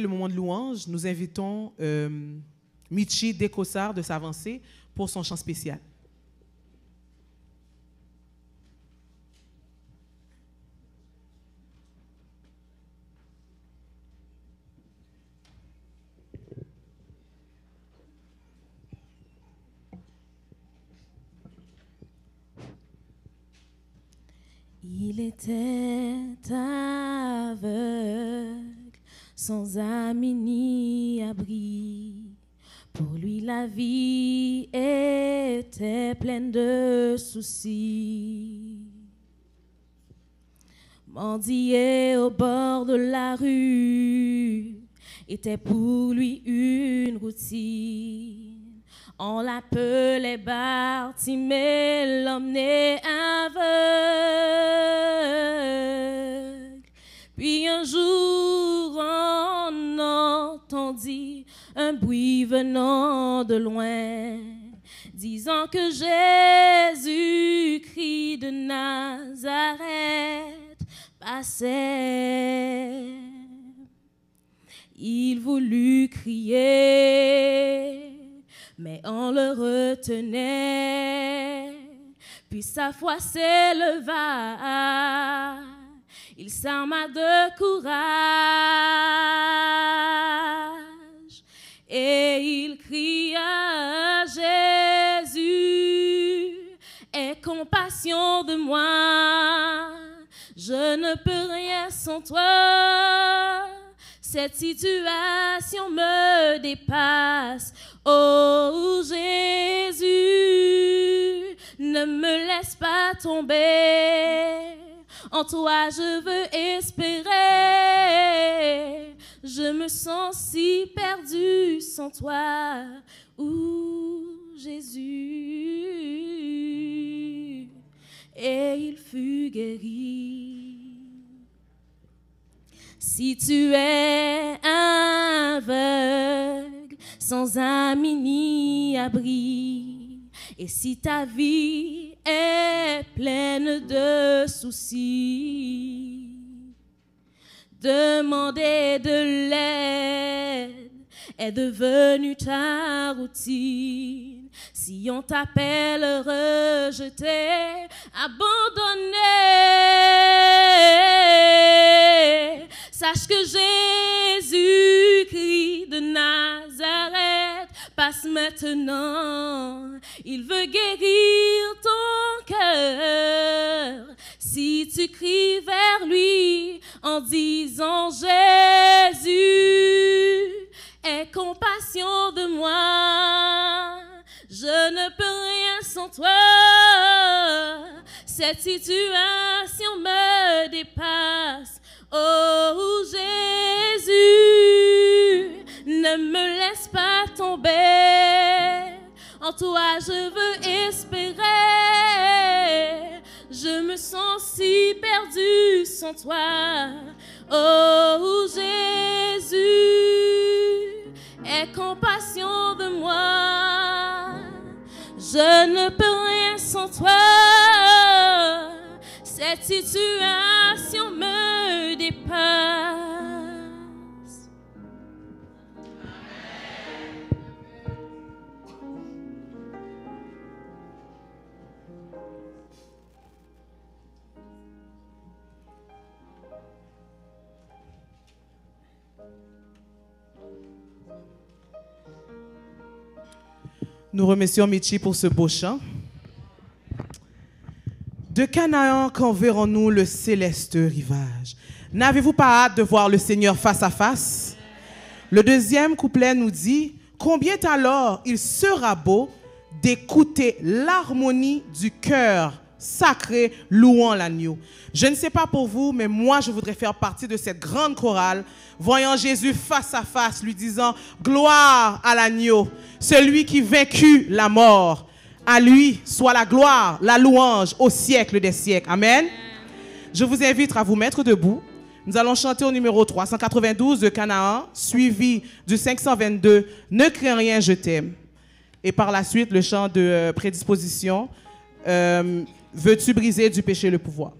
Le moment de louange, nous invitons Michi Décossard de s'avancer pour son chant spécial. Il était aveugle, sans amis ni abri. Pour lui, la vie était pleine de soucis. Mendier au bord de la rue était pour lui une routine. On l'appelait Bartimée, l'homme né aveugle. Puis un jour, on entendit un bruit venant de loin, disant que Jésus-Christ de Nazareth passait. Il voulut crier, mais on le retenait. Puis sa foi s'éleva, il s'arma de courage et il cria: Jésus, aie compassion de moi, je ne peux rien sans toi. Cette situation me dépasse. Oh Jésus, ne me laisse pas tomber. En toi je veux espérer. Je me sens si perdu sans toi. Oh Jésus. Et il fut guéri. Si tu es aveugle, sans amis ni abri, et si ta vie est pleine de soucis, demander de l'aide est devenu ta routine. Si on t'appelle rejeté, abandonné, sache que Jésus-Christ de Nazareth passe maintenant. Il veut guérir ton cœur. Si tu cries vers lui en disant Jésus, aie compassion de moi, je ne peux rien sans toi. Cette situation me dépasse. Oh Jésus, ne me laisse pas tomber. En toi je veux espérer. Je me sens si perdu sans toi. Oh Jésus, aie compassion de moi. Je ne peux rien sans toi. Cette situation me dépasse. Nous remercions Michi pour ce beau chant. De Canaan, quand verrons-nous le céleste rivage? N'avez-vous pas hâte de voir le Seigneur face à face? Le deuxième couplet nous dit: combien alors il sera beau d'écouter l'harmonie du cœur sacré louant l'agneau. Je ne sais pas pour vous, mais moi je voudrais faire partie de cette grande chorale, voyant Jésus face à face, lui disant: gloire à l'agneau, celui qui vaincut la mort. À lui soit la gloire, la louange au siècle des siècles. Amen. Je vous invite à vous mettre debout. Nous allons chanter au numéro 392 de Canaan, suivi du 522, Ne crains rien, je t'aime. Et par la suite, le chant de prédisposition, Veux-tu briser du péché le pouvoir?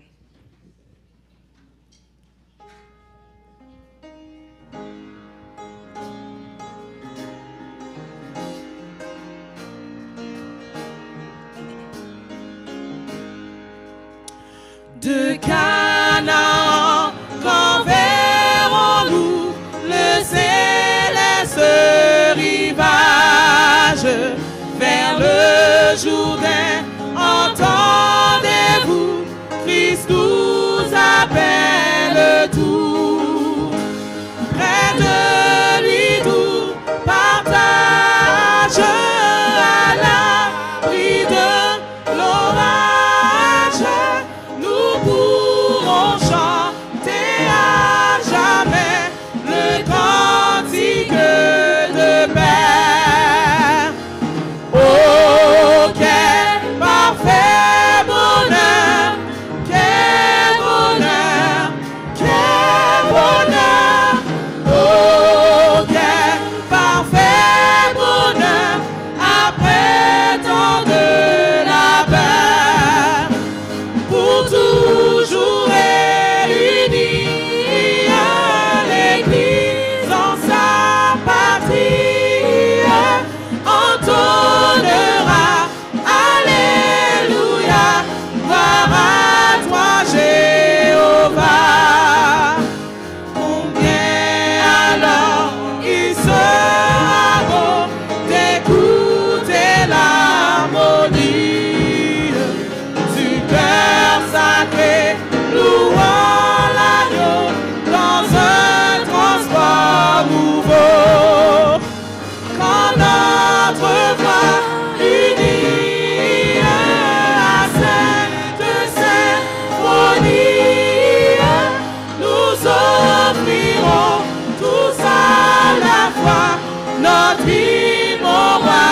aujourd'hui, mon roi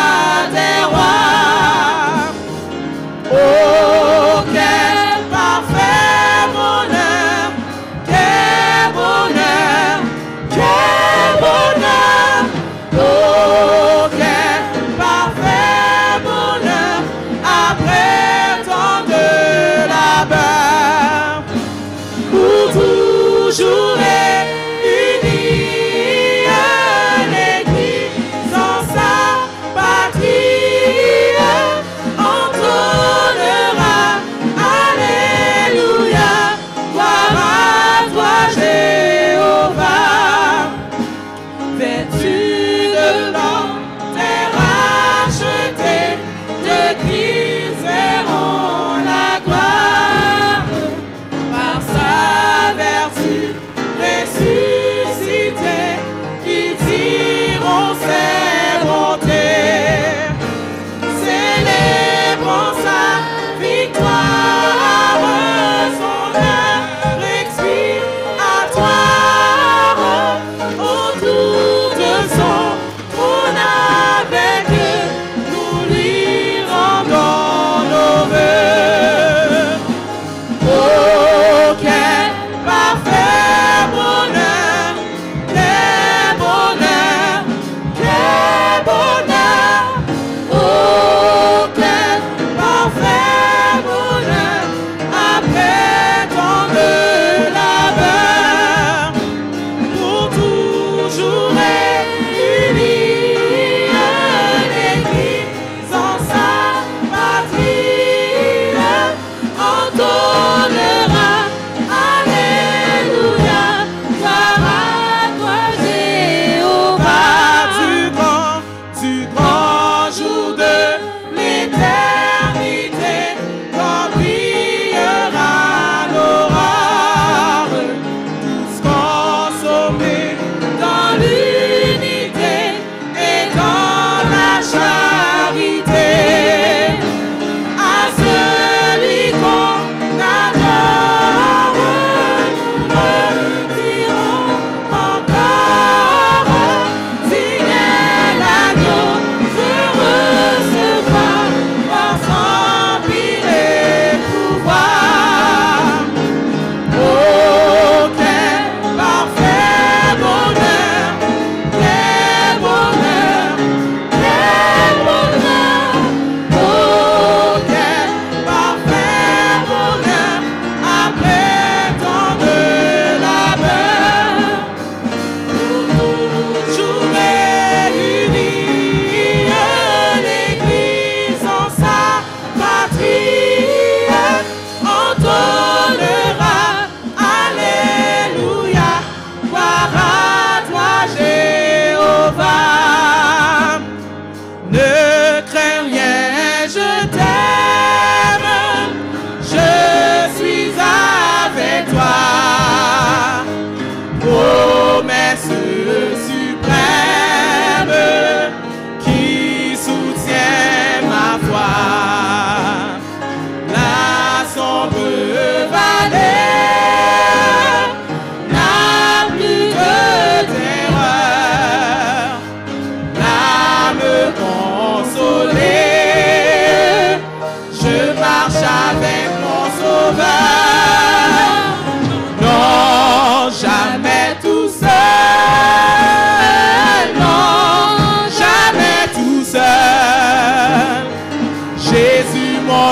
des rois. Oh, quel parfait bonheur, quel bonheur, quel bonheur. Oh, quel parfait bonheur, après tant de labeur, pour toujours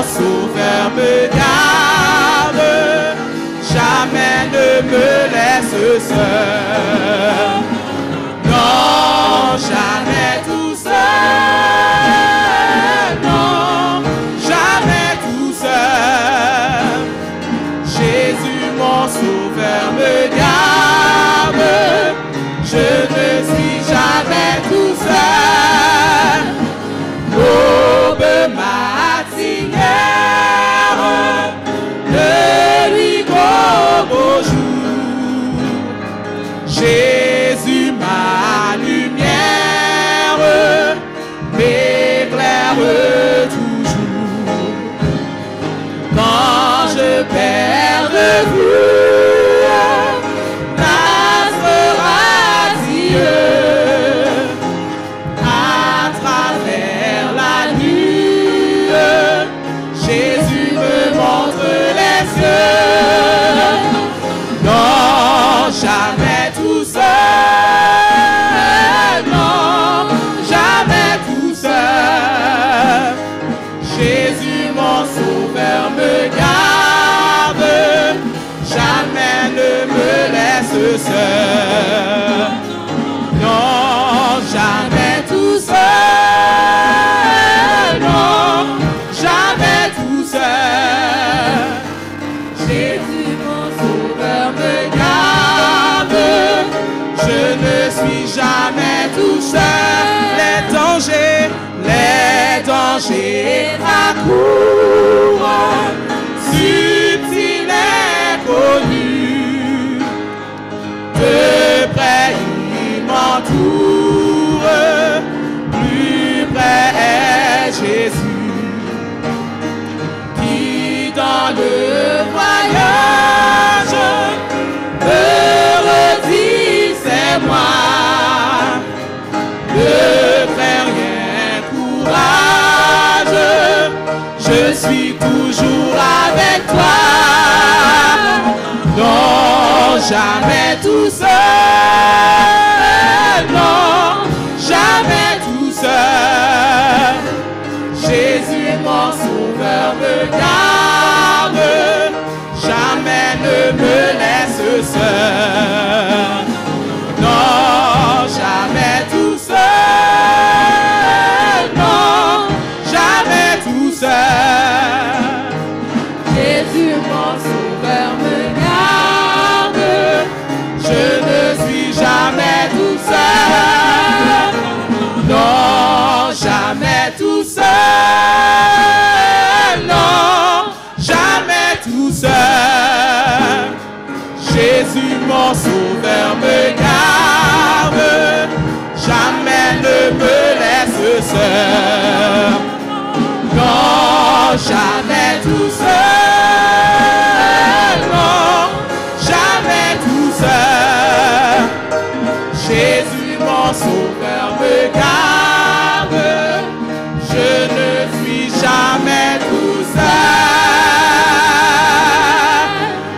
Sauveur me garde, jamais ne me laisse seul. Non, jamais tout seul. Non, jamais tout seul. Jésus mon Sauveur me garde, je ne suis jamais tout seul. L'aube matinière de lui beau jour. Jésus ma lumière m'éclaire toujours. Quand je perds de vue l'astre radieux, changer ta couronne, subtil et connu. De près il m'entoure, plus près est Jésus, qui dans le voyage me redit c'est moi. Ne fais rien, courage, je suis toujours avec toi. Non, jamais tout seul, non, jamais tout seul. Jésus, mon sauveur, me garde, jamais ne me laisse seul. Non, jamais tout seul, non, jamais tout seul. Jésus, mon sauveur, me garde, je ne suis jamais tout seul. Non, jamais tout seul, non, jamais tout seul. Jésus, mon sauveur, me garde, jamais ne me laisse seul. Non, jamais tout seul, non, jamais tout seul. Jésus, mon sauveur, me garde, je ne suis jamais tout seul.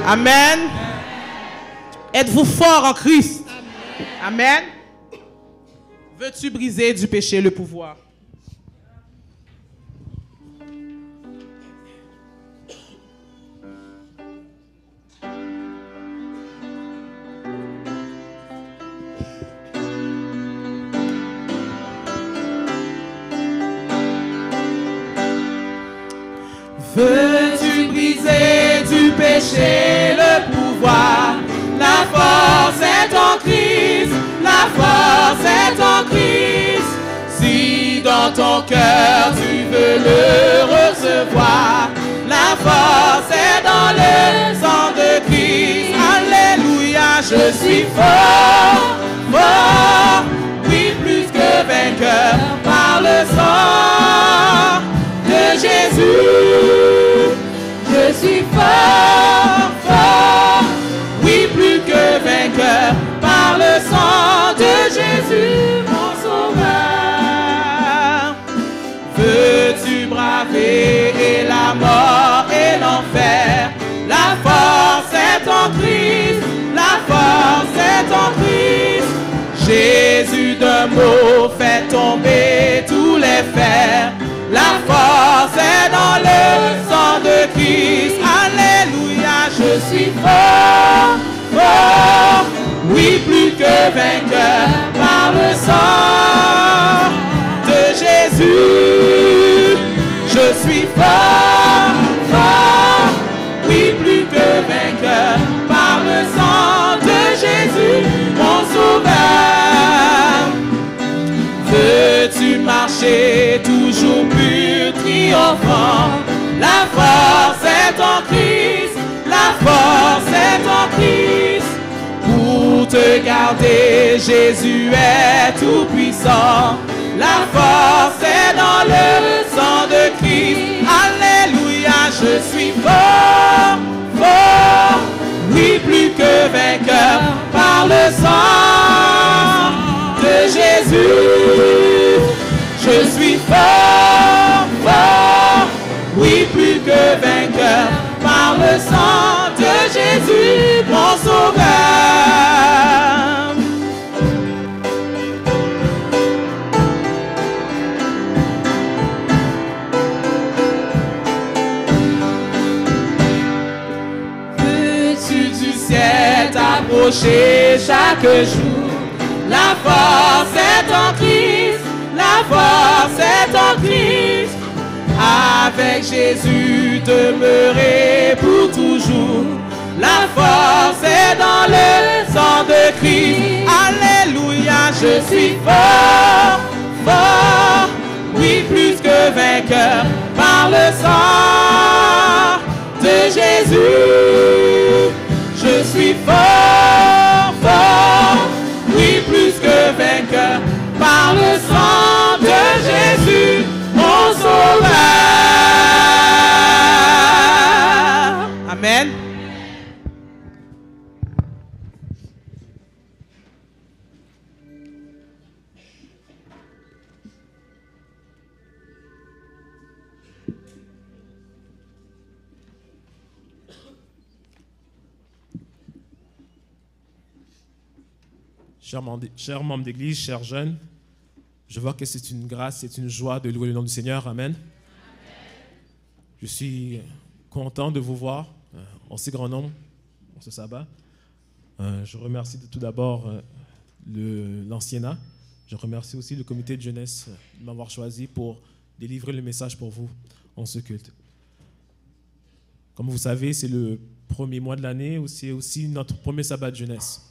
Amen. Êtes-vous fort en Christ? Amen. Veux-tu briser du péché le pouvoir? Veux-tu briser du péché le pouvoir? La force est en Christ, la force est en Christ. Si dans ton cœur tu veux le recevoir, la force est dans le sang de Christ. Alléluia, je suis fort, fort, oui plus que vainqueur par le sang de Jésus. Je suis fort, fort, oui plus que vainqueur par le sang de Jésus, mon sauveur. Veux-tu braver la mort et l'enfer? La force est en Christ, la force est en Christ. Jésus d'un mot fait tomber tous les fers. La force est dans le sang de Christ. Alléluia, je suis fort, fort, oui plus que vainqueur par le sang de Jésus. Je suis fort, fort, oui plus que vainqueur par le sang de Jésus, mon sauveur. Veux-tu marcher toujours pur, triomphant? La force est en Christ, la force est en Christ. Pour te garder, Jésus est tout puissant. La force est dans le sang de Christ. Alléluia, je suis fort, fort, oui plus que vainqueur par le sang de Jésus. Je suis fort, fort, oui plus que vainqueur par le sang de Jésus, mon sauveur. Veux-tu du ciel t'approcher chaque jour? La force est en Christ, la force est en Christ. Avec Jésus demeurer pour toujours. La force est dans le sang de Christ. Alléluia, je suis fort, fort, oui plus que que vainqueur par le sang de Jésus. Je suis fort, fort, oui, plus que vainqueur par le sang de Jésus, mon sauveur. Amen. Chers membres d'église, chers jeunes, je vois que c'est une grâce, c'est une joie de louer le nom du Seigneur. Amen. Je suis content de vous voir en si grand nombre en ce sabbat. Je remercie tout d'abord l'anciennat. Je remercie aussi le comité de jeunesse de m'avoir choisi pour délivrer le message pour vous en ce culte. Comme vous savez, c'est le premier mois de l'année, c'est aussi notre premier sabbat de jeunesse.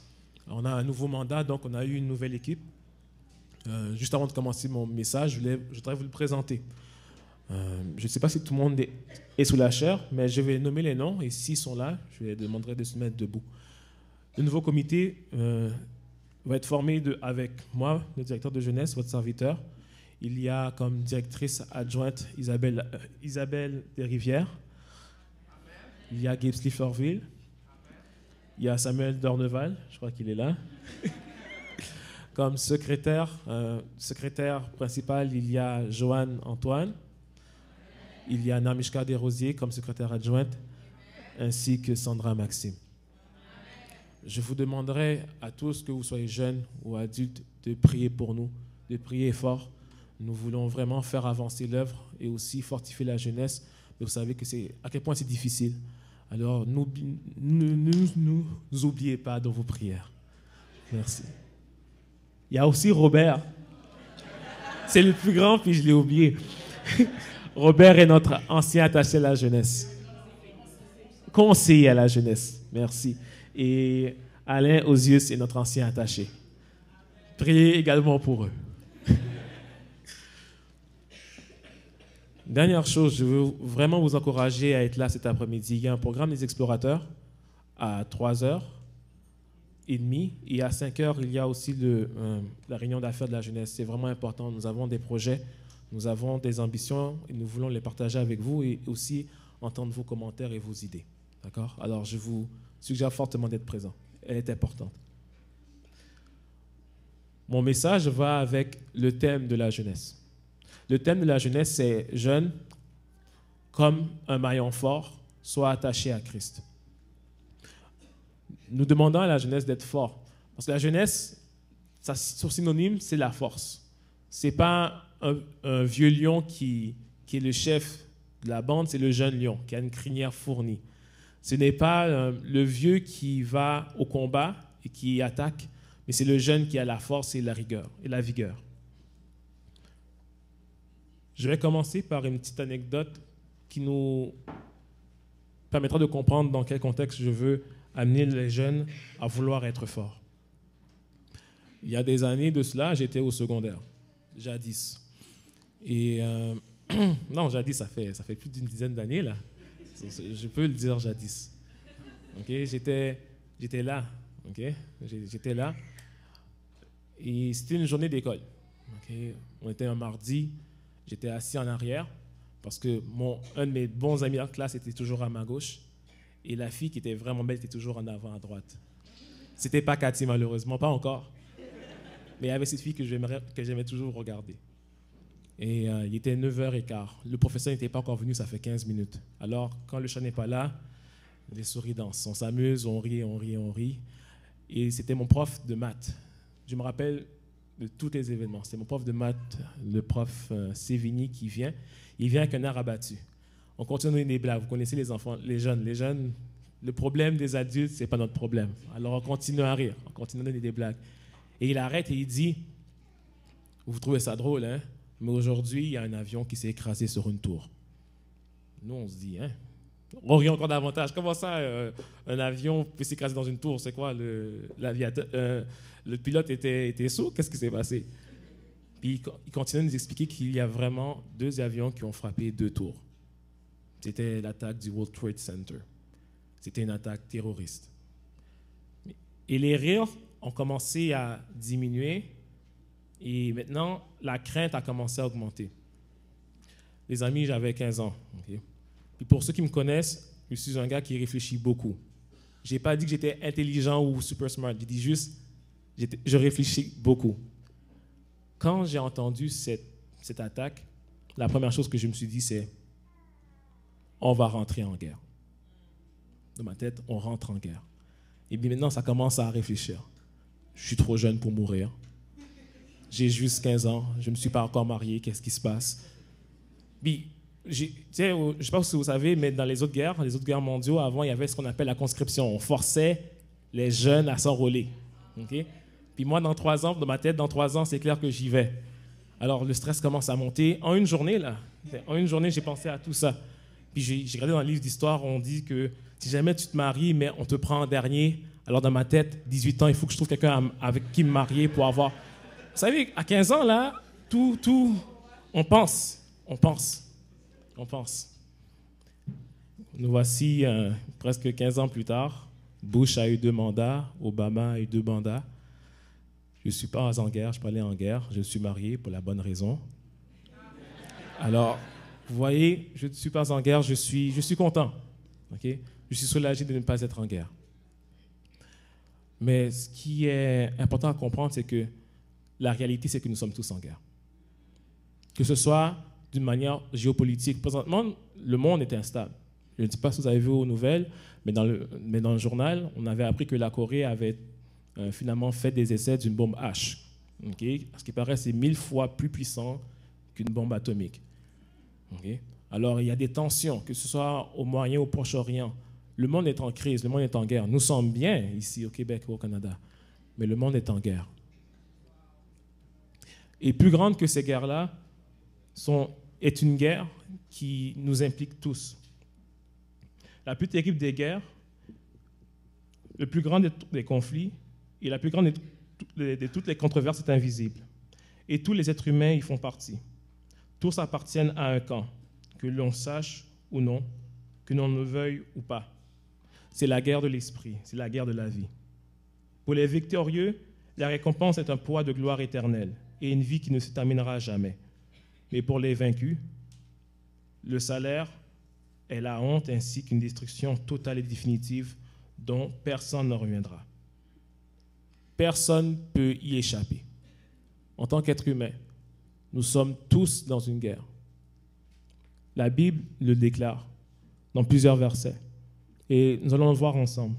On a un nouveau mandat, donc on a eu une nouvelle équipe. Juste avant de commencer mon message, je voudrais vous le présenter. Je ne sais pas si tout le monde est sous la chair, mais je vais nommer les noms et s'ils sont là, je les demanderai de se mettre debout. Le nouveau comité va être formé avec moi, le directeur de jeunesse, votre serviteur. Il y a comme directrice adjointe Isabelle Desrivières. Il y a Gibbs Lifferville. Il y a Samuel Dorneval, je crois qu'il est là. Comme secrétaire principal, il y a Joanne Antoine. Il y a Namishka Desrosiers comme secrétaire adjointe, ainsi que Sandra Maxime. Je vous demanderai à tous, que vous soyez jeunes ou adultes, de prier pour nous, de prier fort. Nous voulons vraiment faire avancer l'œuvre et aussi fortifier la jeunesse. Mais vous savez à quel point c'est difficile. Alors, ne nous oubliez pas dans vos prières. Merci. Il y a aussi Robert. C'est le plus grand, puis je l'ai oublié. Robert est notre ancien attaché à la jeunesse. Conseiller à la jeunesse. Merci. Et Alain Osius est notre ancien attaché. Priez également pour eux. Dernière chose, je veux vraiment vous encourager à être là cet après-midi. Il y a un programme des explorateurs à 3h30 et à 5h, il y a aussi la réunion d'affaires de la jeunesse. C'est vraiment important. Nous avons des projets, nous avons des ambitions et nous voulons les partager avec vous et aussi entendre vos commentaires et vos idées. D'accord? Alors, je vous suggère fortement d'être présent. Elle est importante. Mon message va avec le thème de la jeunesse. Le thème de la jeunesse, c'est « Jeunes, comme un maillon fort, soient attachés à Christ ». Nous demandons à la jeunesse d'être fort. Parce que la jeunesse, son synonyme, c'est la force. Ce n'est pas un vieux lion qui est le chef de la bande, c'est le jeune lion qui a une crinière fournie. Ce n'est pas le vieux qui va au combat et qui attaque, mais c'est le jeune qui a la force et la rigueur et la vigueur. Je vais commencer par une petite anecdote qui nous permettra de comprendre dans quel contexte je veux amener les jeunes à vouloir être forts. Il y a des années de cela, j'étais au secondaire, jadis. Et non, jadis, ça fait plus d'une dizaine d'années, là. Je peux le dire jadis. Okay? J'étais là. Okay? J'étais là. Et c'était une journée d'école. Okay? On était un mardi. J'étais assis en arrière parce que un de mes bons amis en classe était toujours à ma gauche et la fille qui était vraiment belle était toujours en avant à droite. C'était pas Cathy, malheureusement, pas encore. Mais il y avait cette fille que j'aimais toujours regarder. Et il était 9h15. Le professeur n'était pas encore venu, ça fait 15 minutes. Alors, quand le chat n'est pas là, les souris dansent. On s'amuse, on rit, on rit, on rit. Et c'était mon prof de maths. Je me rappelle de tous les événements. C'est mon prof de maths, le prof Sévigny, qui vient. Il vient avec un air abattu. On continue à donner des blagues. Vous connaissez les enfants, les jeunes. Les jeunes, le problème des adultes, ce n'est pas notre problème. Alors on continue à rire, on continue à donner des blagues. Et il arrête et il dit, vous trouvez ça drôle, hein? Mais aujourd'hui, il y a un avion qui s'est écrasé sur une tour. Nous, on se dit, hein? On rit encore davantage. Comment ça, un avion peut s'écraser dans une tour? C'est quoi, le pilote était sourd? Qu'est-ce qui s'est passé? Puis il continue de nous expliquer qu'il y a vraiment 2 avions qui ont frappé 2 tours. C'était l'attaque du World Trade Center. C'était une attaque terroriste. Et les rires ont commencé à diminuer et maintenant, la crainte a commencé à augmenter. Les amis, j'avais 15 ans. Okay? Puis pour ceux qui me connaissent, je suis un gars qui réfléchit beaucoup. Je n'ai pas dit que j'étais intelligent ou super smart. Je dis juste, je réfléchis beaucoup. Quand j'ai entendu cette attaque, la première chose que je me suis dit, c'est on va rentrer en guerre. Dans ma tête, on rentre en guerre. Et puis maintenant, ça commence à réfléchir. Je suis trop jeune pour mourir. J'ai juste 15 ans. Je ne me suis pas encore marié. Qu'est-ce qui se passe? Puis, je ne sais pas si vous savez, mais dans les autres guerres mondiales, avant, il y avait ce qu'on appelle la conscription. On forçait les jeunes à s'enrôler. Okay? Puis moi, dans 3 ans, dans ma tête, dans 3 ans, c'est clair que j'y vais. Alors, le stress commence à monter. En une journée, j'ai pensé à tout ça. Puis j'ai regardé dans le livre d'histoire, on dit que si jamais tu te maries, mais on te prend en dernier, alors dans ma tête, 18 ans, il faut que je trouve quelqu'un avec qui me marier pour avoir... Vous savez, à 15 ans, là, tout, on pense. Nous voici presque 15 ans plus tard. Bush a eu 2 mandats, Obama a eu 2 mandats. Je ne suis pas en guerre, je ne suis pas allé en guerre, je suis marié pour la bonne raison. Alors, vous voyez, je ne suis pas en guerre, je suis content. Okay? Je suis soulagé de ne pas être en guerre. Mais ce qui est important à comprendre, c'est que la réalité, c'est que nous sommes tous en guerre. Que ce soit d'une manière géopolitique. Présentement, le monde est instable. Je ne sais pas si vous avez vu aux nouvelles, mais dans le journal, on avait appris que la Corée avait finalement fait des essais d'une bombe H. Okay? Ce qui paraît, c'est 1000 fois plus puissant qu'une bombe atomique. Okay? Alors, il y a des tensions, que ce soit au Moyen ou au Proche-Orient. Le monde est en crise, le monde est en guerre. Nous sommes bien ici au Québec ou au Canada, mais le monde est en guerre. Et plus grande que ces guerres-là est une guerre qui nous implique tous. La plus terrible des guerres, le plus grand des conflits et la plus grande de toutes les controverses est invisible. Et tous les êtres humains y font partie. Tous appartiennent à un camp, que l'on sache ou non, que l'on ne veuille ou pas. C'est la guerre de l'esprit, c'est la guerre de la vie. Pour les victorieux, la récompense est un poids de gloire éternelle et une vie qui ne se terminera jamais. Mais pour les vaincus, le salaire est la honte ainsi qu'une destruction totale et définitive dont personne ne reviendra. Personne ne peut y échapper. En tant qu'être humain, nous sommes tous dans une guerre. La Bible le déclare dans plusieurs versets. Et nous allons le voir ensemble.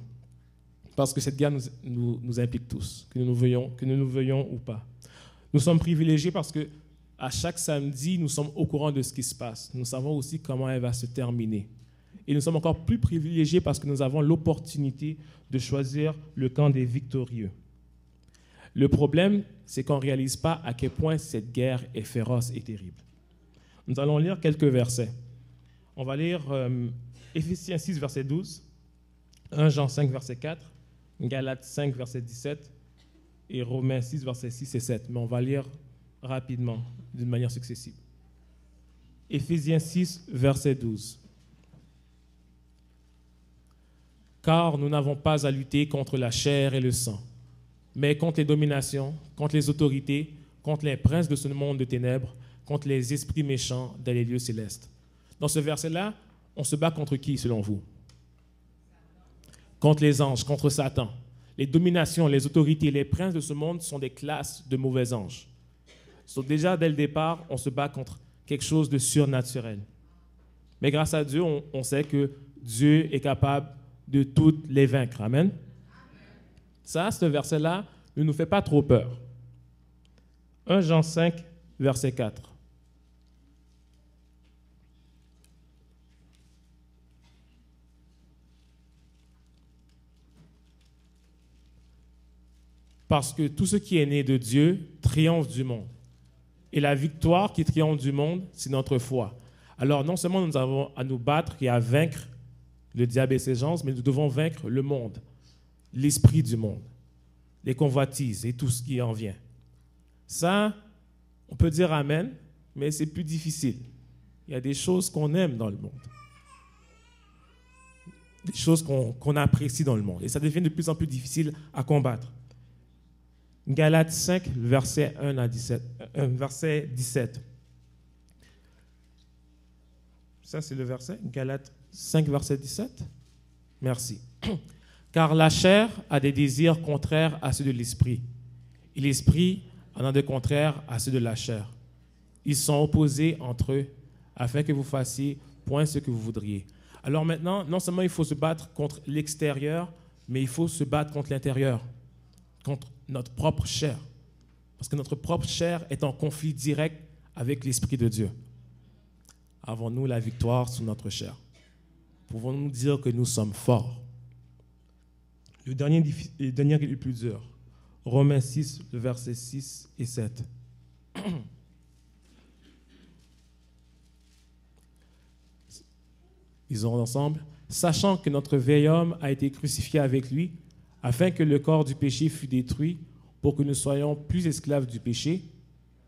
Parce que cette guerre nous implique tous, que nous nous veuillons ou pas. Nous sommes privilégiés parce que à chaque samedi, nous sommes au courant de ce qui se passe. Nous savons aussi comment elle va se terminer. Et nous sommes encore plus privilégiés parce que nous avons l'opportunité de choisir le camp des victorieux. Le problème, c'est qu'on ne réalise pas à quel point cette guerre est féroce et terrible. Nous allons lire quelques versets. On va lire Éphésiens 6, verset 12, 1 Jean 5, verset 4, Galates 5, verset 17 et Romains 6, verset 6 et 7. Mais on va lire rapidement, d'une manière successive. Éphésiens 6, verset 12. Car nous n'avons pas à lutter contre la chair et le sang, mais contre les dominations, contre les autorités, contre les princes de ce monde de ténèbres, contre les esprits méchants dans les lieux célestes. Dans ce verset-là, on se bat contre qui, selon vous? Contre les anges, contre Satan. Les dominations, les autorités, les princes de ce monde sont des classes de mauvais anges. Donc déjà, dès le départ, on se bat contre quelque chose de surnaturel. Mais grâce à Dieu, on sait que Dieu est capable de toutes les vaincre. Amen. Ça, ce verset-là, ne nous fait pas trop peur. 1 Jean 5, verset 4. Parce que tout ce qui est né de Dieu triomphe du monde. Et la victoire qui triomphe du monde, c'est notre foi. Alors, non seulement nous avons à nous battre et à vaincre le diable et ses gens, mais nous devons vaincre le monde, l'esprit du monde, les convoitises et tout ce qui en vient. Ça, On peut dire Amen, mais c'est plus difficile. Il y a des choses qu'on aime dans le monde. Des choses qu'on apprécie dans le monde. Et ça devient de plus en plus difficile à combattre. Galates 5, verset 1 à 17. Verset 17. Ça, c'est le verset. Galates 5, verset 17. Merci. Car la chair a des désirs contraires à ceux de l'esprit, et l'esprit en a de contraires à ceux de la chair. Ils sont opposés entre eux, afin que vous fassiez point ce que vous voudriez. Alors maintenant, non seulement il faut se battre contre l'extérieur, mais il faut se battre contre l'intérieur, contre notre propre chair. Parce que notre propre chair est en conflit direct avec l'Esprit de Dieu. Avons-nous la victoire sur notre chair? Pouvons-nous dire que nous sommes forts? Le dernier est le plus dur. Romains 6, le verset 6 et 7. Ils ont ensemble. Sachant que notre vieil homme a été crucifié avec lui, afin que le corps du péché fût détruit, pour que nous soyons plus esclaves du péché,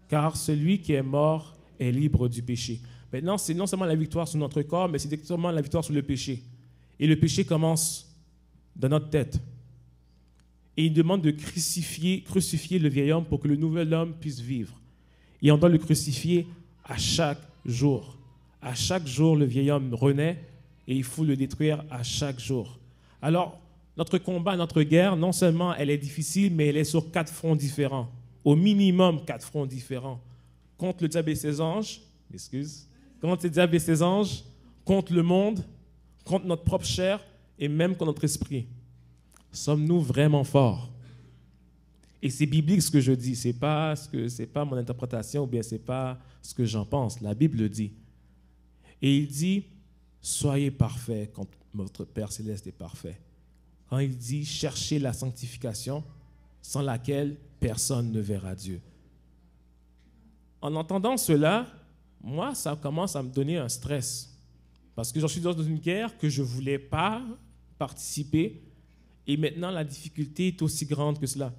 car celui qui est mort est libre du péché. Maintenant, c'est non seulement la victoire sur notre corps, mais c'est directement la victoire sur le péché. Et le péché commence dans notre tête. Et il demande de crucifier le vieil homme pour que le nouvel homme puisse vivre. Et on doit le crucifier à chaque jour. À chaque jour, le vieil homme renaît et il faut le détruire à chaque jour. Alors, notre combat, notre guerre, non seulement elle est difficile, mais elle est sur 4 fronts différents. Au minimum 4 fronts différents. Contre le diable et ses anges, contre le diable et ses anges, contre le monde, contre notre propre chair et même contre notre esprit. Sommes-nous vraiment forts? Et c'est biblique ce que je dis, c'est pas mon interprétation ou bien c'est pas ce que j'en pense. La Bible le dit. Et il dit, soyez parfaits comme votre Père Céleste est parfait. Quand il dit, cherchez la sanctification sans laquelle personne ne verra Dieu. En entendant cela, moi, ça commence à me donner un stress. Parce que je suis dans une guerre que je ne voulais pas participer. Et maintenant, la difficulté est aussi grande que cela.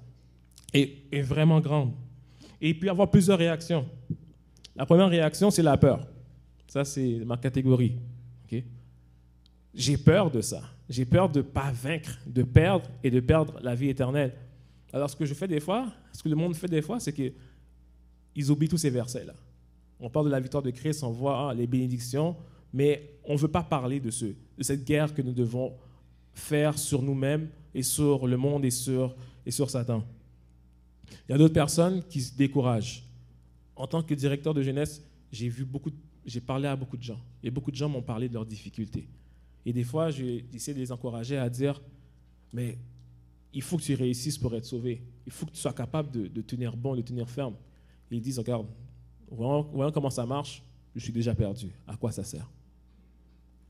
Et est vraiment grande. Et il peut y avoir plusieurs réactions. La première réaction, c'est la peur. Ça, c'est ma catégorie. Okay? J'ai peur de ça. J'ai peur de ne pas vaincre, de perdre et de perdre la vie éternelle. Alors, ce que je fais des fois, ce que le monde fait des fois, c'est qu'ils oublient tous ces versets-là. On parle de la victoire de Christ, on voit les bénédictions, mais on ne veut pas parler de cette guerre que nous devons faire sur nous-mêmes et sur le monde et sur Satan. Il y a d'autres personnes qui se découragent. En tant que directeur de jeunesse, j'ai parlé à beaucoup de gens. Et beaucoup de gens m'ont parlé de leurs difficultés. Et des fois, j'essaie de les encourager à dire, mais il faut que tu réussisses pour être sauvé. Il faut que tu sois capable de tenir bon, de tenir ferme. Et ils disent, regarde, voyons comment ça marche, je suis déjà perdu. À quoi ça sert?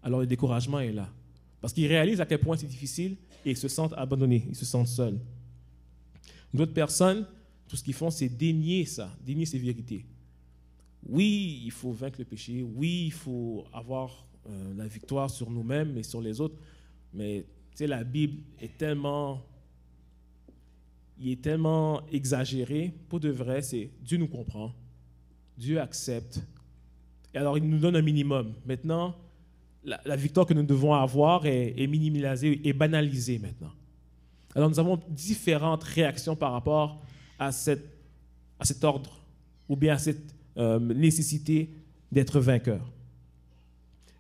Alors le découragement est là. Parce qu'ils réalisent à quel point c'est difficile et ils se sentent abandonnés, ils se sentent seuls. D'autres personnes, tout ce qu'ils font, c'est dénier ça, dénier ces vérités. Oui, il faut vaincre le péché. Oui, il faut avoir la victoire sur nous-mêmes et sur les autres. Mais tu sais, la Bible est tellement exagéré. Pour de vrai, c'est Dieu nous comprend. Dieu accepte. Et alors, il nous donne un minimum. Maintenant, la victoire que nous devons avoir est minimalisée et banalisée maintenant. Alors, nous avons différentes réactions par rapport à cet ordre ou bien à cette nécessité d'être vainqueur.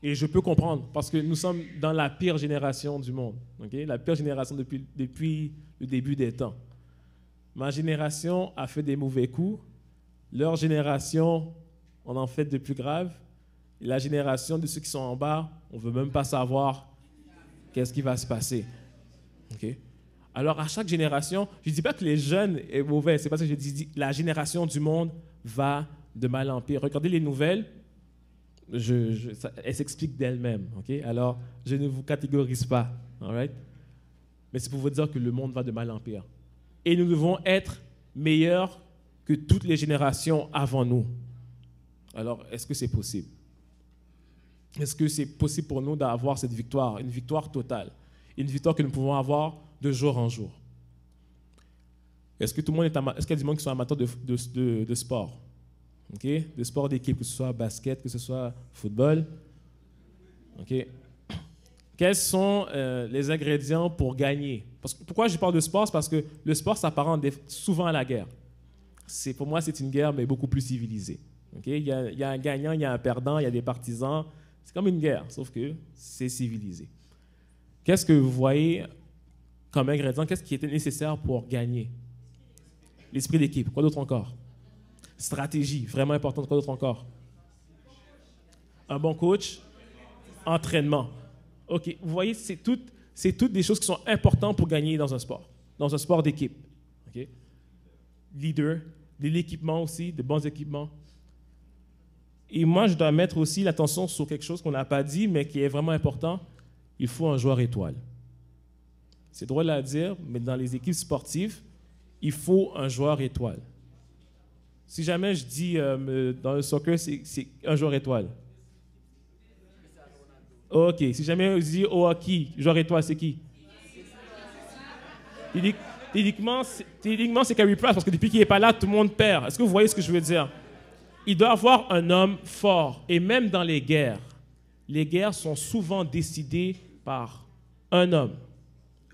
Et je peux comprendre, parce que nous sommes dans la pire génération du monde. Okay? La pire génération depuis le début des temps. Ma génération a fait des mauvais coups. Leur génération en fait de plus graves. Et la génération de ceux qui sont en bas, on ne veut même pas savoir qu'est-ce qui va se passer. Okay? Alors, à chaque génération, je ne dis pas que les jeunes sont mauvais, c'est pas ça que je dis. La génération du monde va de mal en pire. Regardez les nouvelles, elles s'expliquent d'elles-mêmes. Okay? Alors, je ne vous catégorise pas. All right? Mais c'est pour vous dire que le monde va de mal en pire. Et nous devons être meilleurs que toutes les générations avant nous. Alors, est-ce que c'est possible? Est-ce que c'est possible pour nous d'avoir cette victoire, une victoire totale, une victoire que nous pouvons avoir de jour en jour? Est-ce que tout le monde est qu'il y a du monde qui sont amateurs de sport? Okay? De sport d'équipe, que ce soit basket, que ce soit football. Okay? Quels sont les ingrédients pour gagner? Pourquoi je parle de sport? C'est parce que le sport s'apparente souvent à la guerre. Pour moi, c'est une guerre, mais beaucoup plus civilisée. Okay? Il y a un gagnant, il y a un perdant, il y a des partisans. C'est comme une guerre, sauf que c'est civilisé. Qu'est-ce que vous voyez comme ingrédient? Qu'est-ce qui était nécessaire pour gagner? L'esprit d'équipe. Quoi d'autre encore? Stratégie, vraiment importante. Quoi d'autre encore? Un bon coach. Entraînement. OK, vous voyez, c'est toutes des choses qui sont importantes pour gagner dans un sport d'équipe. OK? Leader, de l'équipement aussi, de bons équipements. Et moi, je dois mettre aussi l'attention sur quelque chose qu'on n'a pas dit, mais qui est vraiment important. Il faut un joueur étoile. C'est drôle à dire, mais dans les équipes sportives, il faut un joueur étoile. Si jamais je dis dans le soccer, c'est un joueur étoile. OK. Si jamais je dis au hockey, joueur étoile, c'est qui? Techniquement, c'est Carey Price, parce que depuis qu'il n'est pas là, tout le monde perd. Est-ce que vous voyez ce que je veux dire? Il doit avoir un homme fort. Et même dans les guerres sont souvent décidées par un homme.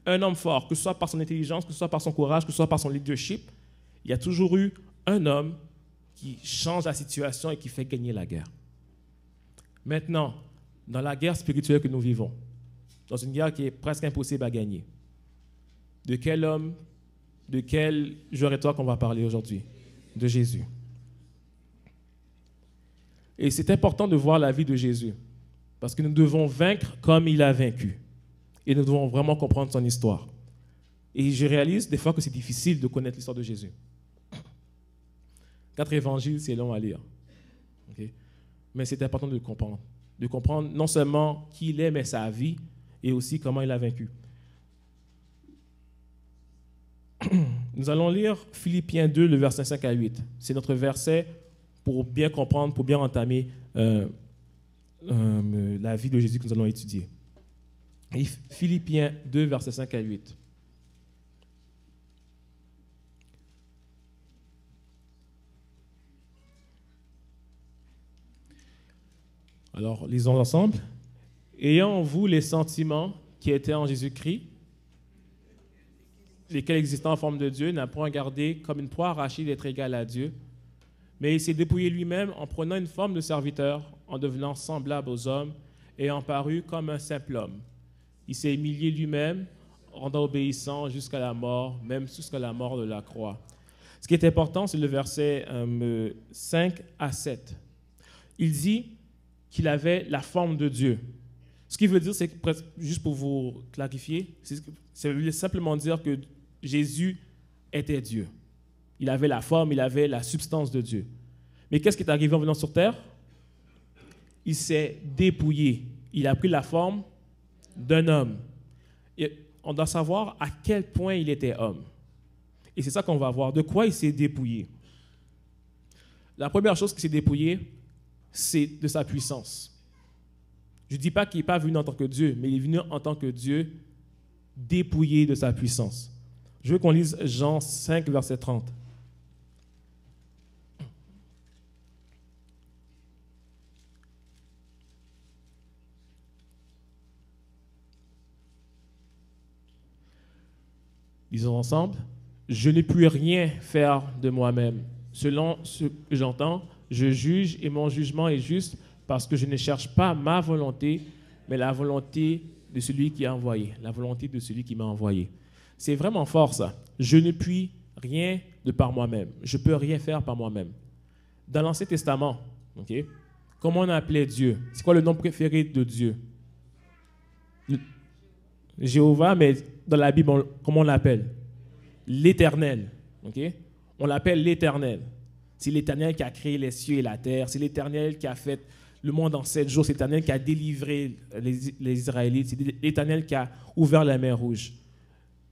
Un homme fort, que ce soit par son intelligence, que ce soit par son courage, que ce soit par son leadership. Il y a toujours eu un homme qui change la situation et qui fait gagner la guerre. Maintenant, dans la guerre spirituelle que nous vivons, dans une guerre qui est presque impossible à gagner, de quel homme, de quel joueur étoile qu'on va parler aujourd'hui? De Jésus. Et c'est important de voir la vie de Jésus, parce que nous devons vaincre comme il a vaincu. Et nous devons vraiment comprendre son histoire. Et je réalise des fois que c'est difficile de connaître l'histoire de Jésus. 4 évangiles, c'est long à lire. Okay? Mais c'est important de le comprendre. De comprendre non seulement qui il est, mais sa vie, et aussi comment il a vaincu. Nous allons lire Philippiens 2, le verset 5 à 8. C'est notre verset pour bien comprendre, pour bien entamer la vie de Jésus que nous allons étudier. Et Philippiens 2, verset 5 à 8. Alors, lisons ensemble. Ayant en vous les sentiments qui étaient en Jésus-Christ, lesquels existant en forme de Dieu, n'a point gardé comme une proie arrachée d'être égal à Dieu, mais il s'est dépouillé lui-même en prenant une forme de serviteur, en devenant semblable aux hommes, et en paru comme un simple homme. Il s'est humilié lui-même, rendant obéissant jusqu'à la mort, même jusqu'à la mort de la croix. Ce qui est important, c'est le verset 5 à 7. Il dit qu'il avait la forme de Dieu. Ce qui veut dire, c'est que, juste pour vous clarifier, c'est simplement dire que Jésus était Dieu. Il avait la forme, il avait la substance de Dieu. Mais qu'est-ce qui est arrivé en venant sur terre? Il s'est dépouillé. Il a pris la forme d'un homme. Et on doit savoir à quel point il était homme. Et c'est ça qu'on va voir. De quoi il s'est dépouillé? La première chose qu'il s'est dépouillé, c'est de sa puissance. Je ne dis pas qu'il n'est pas venu en tant que Dieu, mais il est venu en tant que Dieu dépouillé de sa puissance. Je veux qu'on lise Jean 5, verset 30. Lisons ensemble. Je ne puis rien faire de moi-même. Selon ce que j'entends, je juge et mon jugement est juste parce que je ne cherche pas ma volonté, mais la volonté de celui qui a envoyé, la volonté de celui qui m'a envoyé. C'est vraiment fort ça. Je ne puis rien de par moi-même. Je ne peux rien faire par moi-même. Dans l'Ancien Testament, okay, comment on appelait Dieu? C'est quoi le nom préféré de Dieu? Jéhovah, mais dans la Bible, comment on l'appelle? L'Éternel. Okay? On l'appelle l'Éternel. C'est l'Éternel qui a créé les cieux et la terre. C'est l'Éternel qui a fait le monde en 7 jours. C'est l'Éternel qui a délivré les Israélites. C'est l'Éternel qui a ouvert la mer Rouge.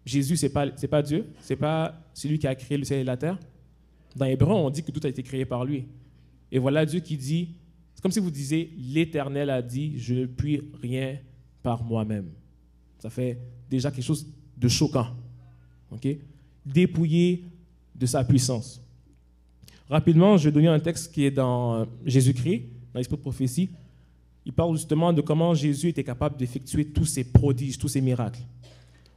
Jésus, ce n'est pas Dieu? Ce n'est pas celui qui a créé le ciel et la terre? Dans Hébreu, on dit que tout a été créé par lui. Et voilà Dieu qui dit, c'est comme si vous disiez, l'Éternel a dit, je ne puis rien par moi-même. Ça fait déjà quelque chose de choquant. Okay? Dépouillé de sa puissance. Rapidement, je vais donner un texte qui est dans Jésus-Christ, dans l'Esprit de prophétie. Il parle justement de comment Jésus était capable d'effectuer tous ses prodiges, tous ses miracles.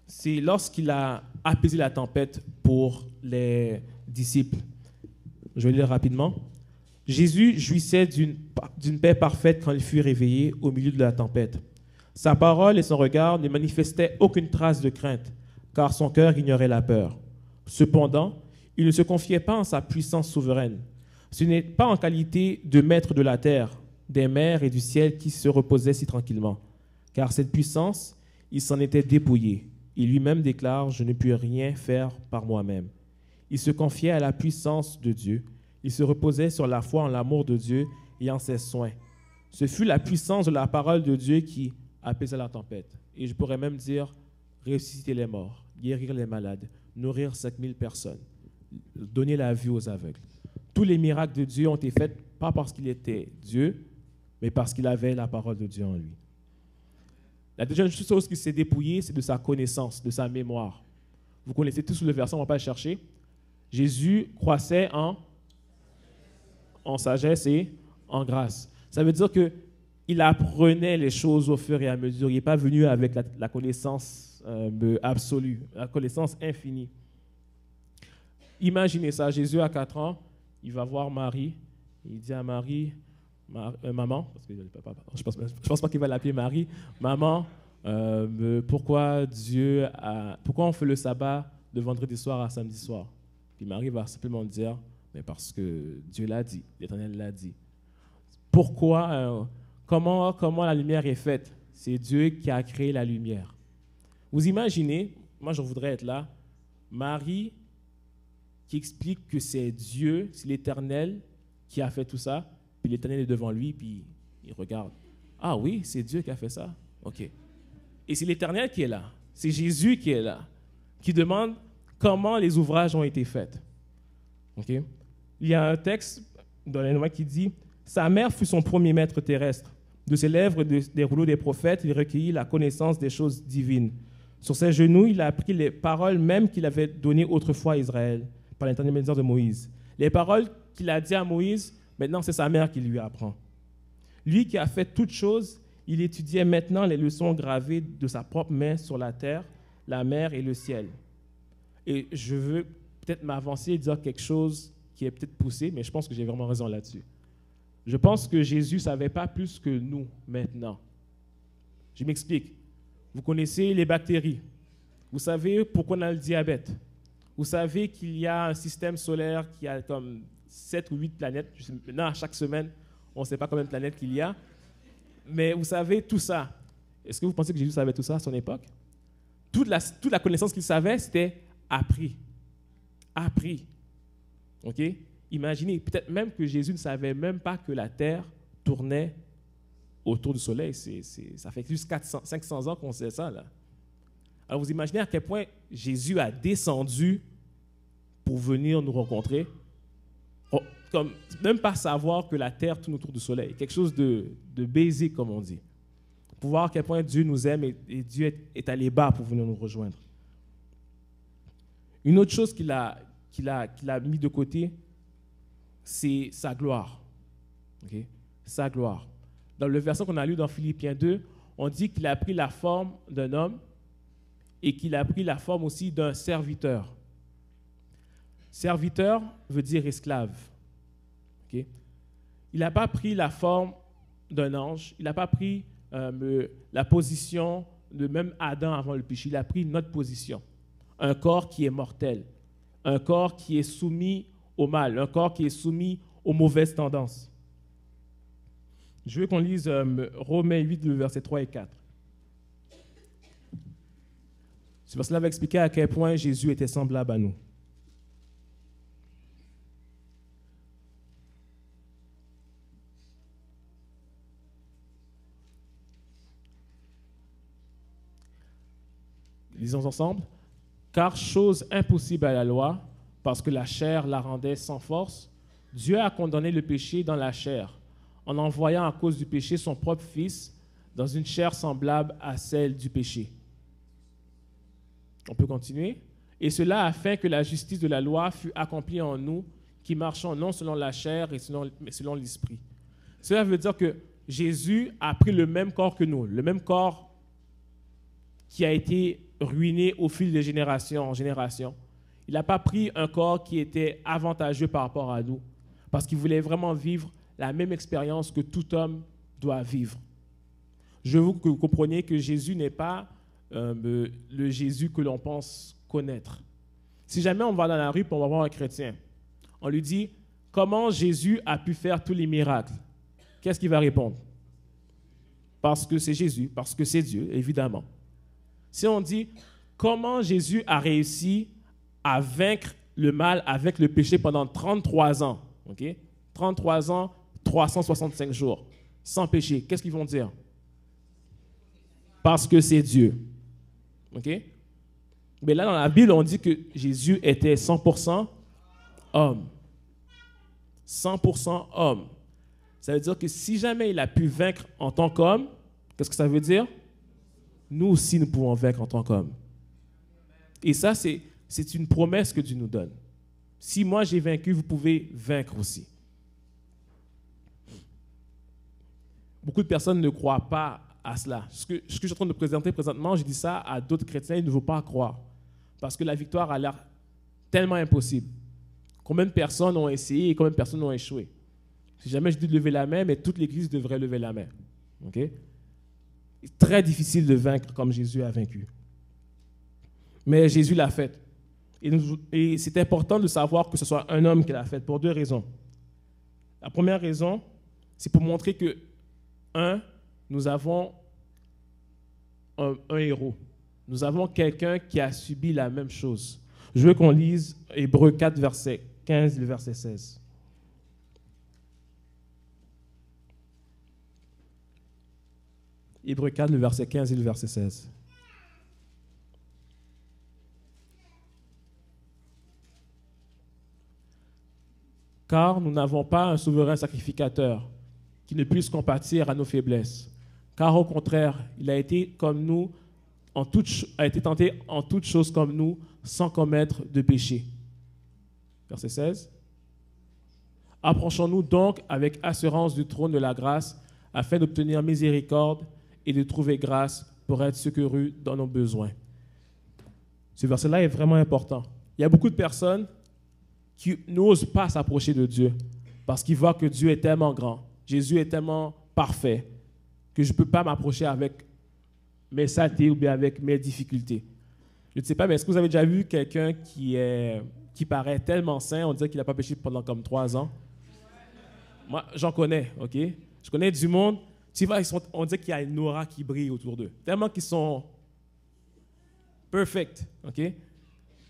C'est lorsqu'il a apaisé la tempête pour les disciples. Je vais lire rapidement. Jésus jouissait d'une paix parfaite quand il fut réveillé au milieu de la tempête. Sa parole et son regard ne manifestaient aucune trace de crainte, car son cœur ignorait la peur. Cependant, il ne se confiait pas en sa puissance souveraine. Ce n'est pas en qualité de maître de la terre, des mers et du ciel qui se reposait si tranquillement, car cette puissance, il s'en était dépouillé. Il lui-même déclare « Je ne puis rien faire par moi-même ». Il se confiait à la puissance de Dieu. Il se reposait sur la foi en l'amour de Dieu et en ses soins. Ce fut la puissance de la parole de Dieu qui apaisa la tempête. Et je pourrais même dire ressusciter les morts, guérir les malades, nourrir 5000 personnes, donner la vue aux aveugles. Tous les miracles de Dieu ont été faits pas parce qu'il était Dieu, mais parce qu'il avait la parole de Dieu en lui. La deuxième chose qui s'est dépouillée, c'est de sa connaissance, de sa mémoire. Vous connaissez tous le verset, on ne va pas le chercher. Jésus croissait en sagesse et en grâce. Ça veut dire qu'il apprenait les choses au fur et à mesure. Il n'est pas venu avec la connaissance absolue, la connaissance infinie. Imaginez ça, Jésus à 4 ans, il va voir Marie, il dit à Marie, maman, parce que je pense pas qu'il va l'appeler Marie, maman, pourquoi on fait le sabbat de vendredi soir à samedi soir? Puis Marie va simplement dire, mais parce que Dieu l'a dit, l'Éternel l'a dit. Pourquoi, comment la lumière est faite? C'est Dieu qui a créé la lumière. Vous imaginez, moi je voudrais être là, Marie qui explique que c'est Dieu, c'est l'Éternel qui a fait tout ça, puis l'Éternel est devant lui, puis il regarde. Ah oui, c'est Dieu qui a fait ça? OK. Et c'est l'Éternel qui est là. C'est Jésus qui est là, qui demande comment les ouvrages ont été faits. OK? Il y a un texte dans les Lois qui dit « Sa mère fut son premier maître terrestre. De ses lèvres des rouleaux des prophètes, il recueillit la connaissance des choses divines. Sur ses genoux, il a appris les paroles même qu'il avait données autrefois à Israël, par l'intermédiaire de Moïse. Les paroles qu'il a dit à Moïse, maintenant c'est sa mère qui lui apprend. Lui qui a fait toutes choses, il étudiait maintenant les leçons gravées de sa propre main sur la terre, la mer et le ciel. » Et je veux peut-être m'avancer et dire quelque chose qui est peut-être poussé, mais je pense que j'ai vraiment raison là-dessus. Je pense que Jésus ne savait pas plus que nous maintenant. Je m'explique. Vous connaissez les bactéries. Vous savez pourquoi on a le diabète. Vous savez qu'il y a un système solaire qui a comme 7 ou 8 planètes. Maintenant, à chaque semaine, on ne sait pas combien de planètes qu'il y a. Mais vous savez tout ça. Est-ce que vous pensez que Jésus savait tout ça à son époque? Toute la connaissance qu'il savait, c'était appris. Appris. OK? Imaginez, peut-être même que Jésus ne savait même pas que la Terre tournait autour du Soleil. Ça fait juste 500 ans qu'on sait ça, là. Alors, vous imaginez à quel point Jésus a descendu pour venir nous rencontrer, comme même pas savoir que la Terre tourne autour du Soleil. Quelque chose de basique, comme on dit. Pour voir à quel point Dieu nous aime et Dieu est allé bas pour venir nous rejoindre. Une autre chose qu'il a mis de côté, c'est sa gloire. Okay? Sa gloire. Dans le verset qu'on a lu dans Philippiens 2, on dit qu'il a pris la forme d'un homme et qu'il a pris la forme aussi d'un serviteur. Serviteur veut dire esclave. Okay? Il n'a pas pris la forme d'un ange, il n'a pas pris la position de même Adam avant le péché, il a pris notre position. Un corps qui est mortel, un corps qui est soumis au mal, un corps qui est soumis aux mauvaises tendances. Je veux qu'on lise Romains 8, le verset 3 et 4. Ce verset-là va expliquer à quel point Jésus était semblable à nous. Lisons ensemble. Car chose impossible à la loi, parce que la chair la rendait sans force, Dieu a condamné le péché dans la chair, en envoyant à cause du péché son propre Fils dans une chair semblable à celle du péché. On peut continuer. Et cela afin que la justice de la loi fût accomplie en nous, qui marchons non selon la chair, mais selon l'esprit. Cela veut dire que Jésus a pris le même corps que nous, le même corps qui a été ruiné au fil de génération en génération. Il n'a pas pris un corps qui était avantageux par rapport à nous, parce qu'il voulait vraiment vivre la même expérience que tout homme doit vivre. Je veux que vous compreniez que Jésus n'est pas le Jésus que l'on pense connaître. Si jamais on va dans la rue et on va voir un chrétien, on lui dit « Comment Jésus a pu faire tous les miracles ?» Qu'est-ce qu'il va répondre? Parce que c'est Jésus, parce que c'est Dieu, évidemment. Si on dit « Comment Jésus a réussi à vaincre le mal avec le péché pendant 33 ans, okay? 33 ans, 365 jours, sans péché. » Qu'est-ce qu'ils vont dire? Parce que c'est Dieu. Okay? Mais là, dans la Bible, on dit que Jésus était 100% homme. 100% homme. Ça veut dire que si jamais il a pu vaincre en tant qu'homme, qu'est-ce que ça veut dire? Nous aussi, nous pouvons vaincre en tant qu'homme. Et ça, c'est une promesse que Dieu nous donne. Si moi j'ai vaincu, vous pouvez vaincre aussi. Beaucoup de personnes ne croient pas à cela. Ce que je suis en train de présenter présentement, je dis ça à d'autres chrétiens, ils ne vont pas croire. Parce que la victoire a l'air tellement impossible. Combien de personnes ont essayé et combien de personnes ont échoué? Si jamais je dis de lever la main, mais toute l'Église devrait lever la main. Okay? C'est très difficile de vaincre comme Jésus a vaincu. Mais Jésus l'a fait. Et c'est important de savoir que ce soit un homme qui l'a fait pour deux raisons. La première raison, c'est pour montrer que, nous avons un héros. Nous avons quelqu'un qui a subi la même chose. Je veux qu'on lise Hébreux 4, verset 15 et le verset 16. Hébreux 4, le verset 15 et le verset 16. Car nous n'avons pas un souverain sacrificateur qui ne puisse compatir à nos faiblesses. Car au contraire, il a été comme nous, a été tenté en toutes choses comme nous, sans commettre de péché. Verset 16. Approchons-nous donc avec assurance du trône de la grâce, afin d'obtenir miséricorde et de trouver grâce pour être secourus dans nos besoins. Ce verset-là est vraiment important. Il y a beaucoup de personnes qui n'osent pas s'approcher de Dieu parce qu'ils voient que Dieu est tellement grand, Jésus est tellement parfait, que je ne peux pas m'approcher avec mes saletés ou bien avec mes difficultés. Je ne sais pas, mais est-ce que vous avez déjà vu quelqu'un qui paraît tellement saint, on dirait qu'il n'a pas péché pendant comme 3 ans? Moi, j'en connais, OK? Je connais du monde, tu vois, on dirait qu'il y a une aura qui brille autour d'eux. Tellement qu'ils sont perfect, OK?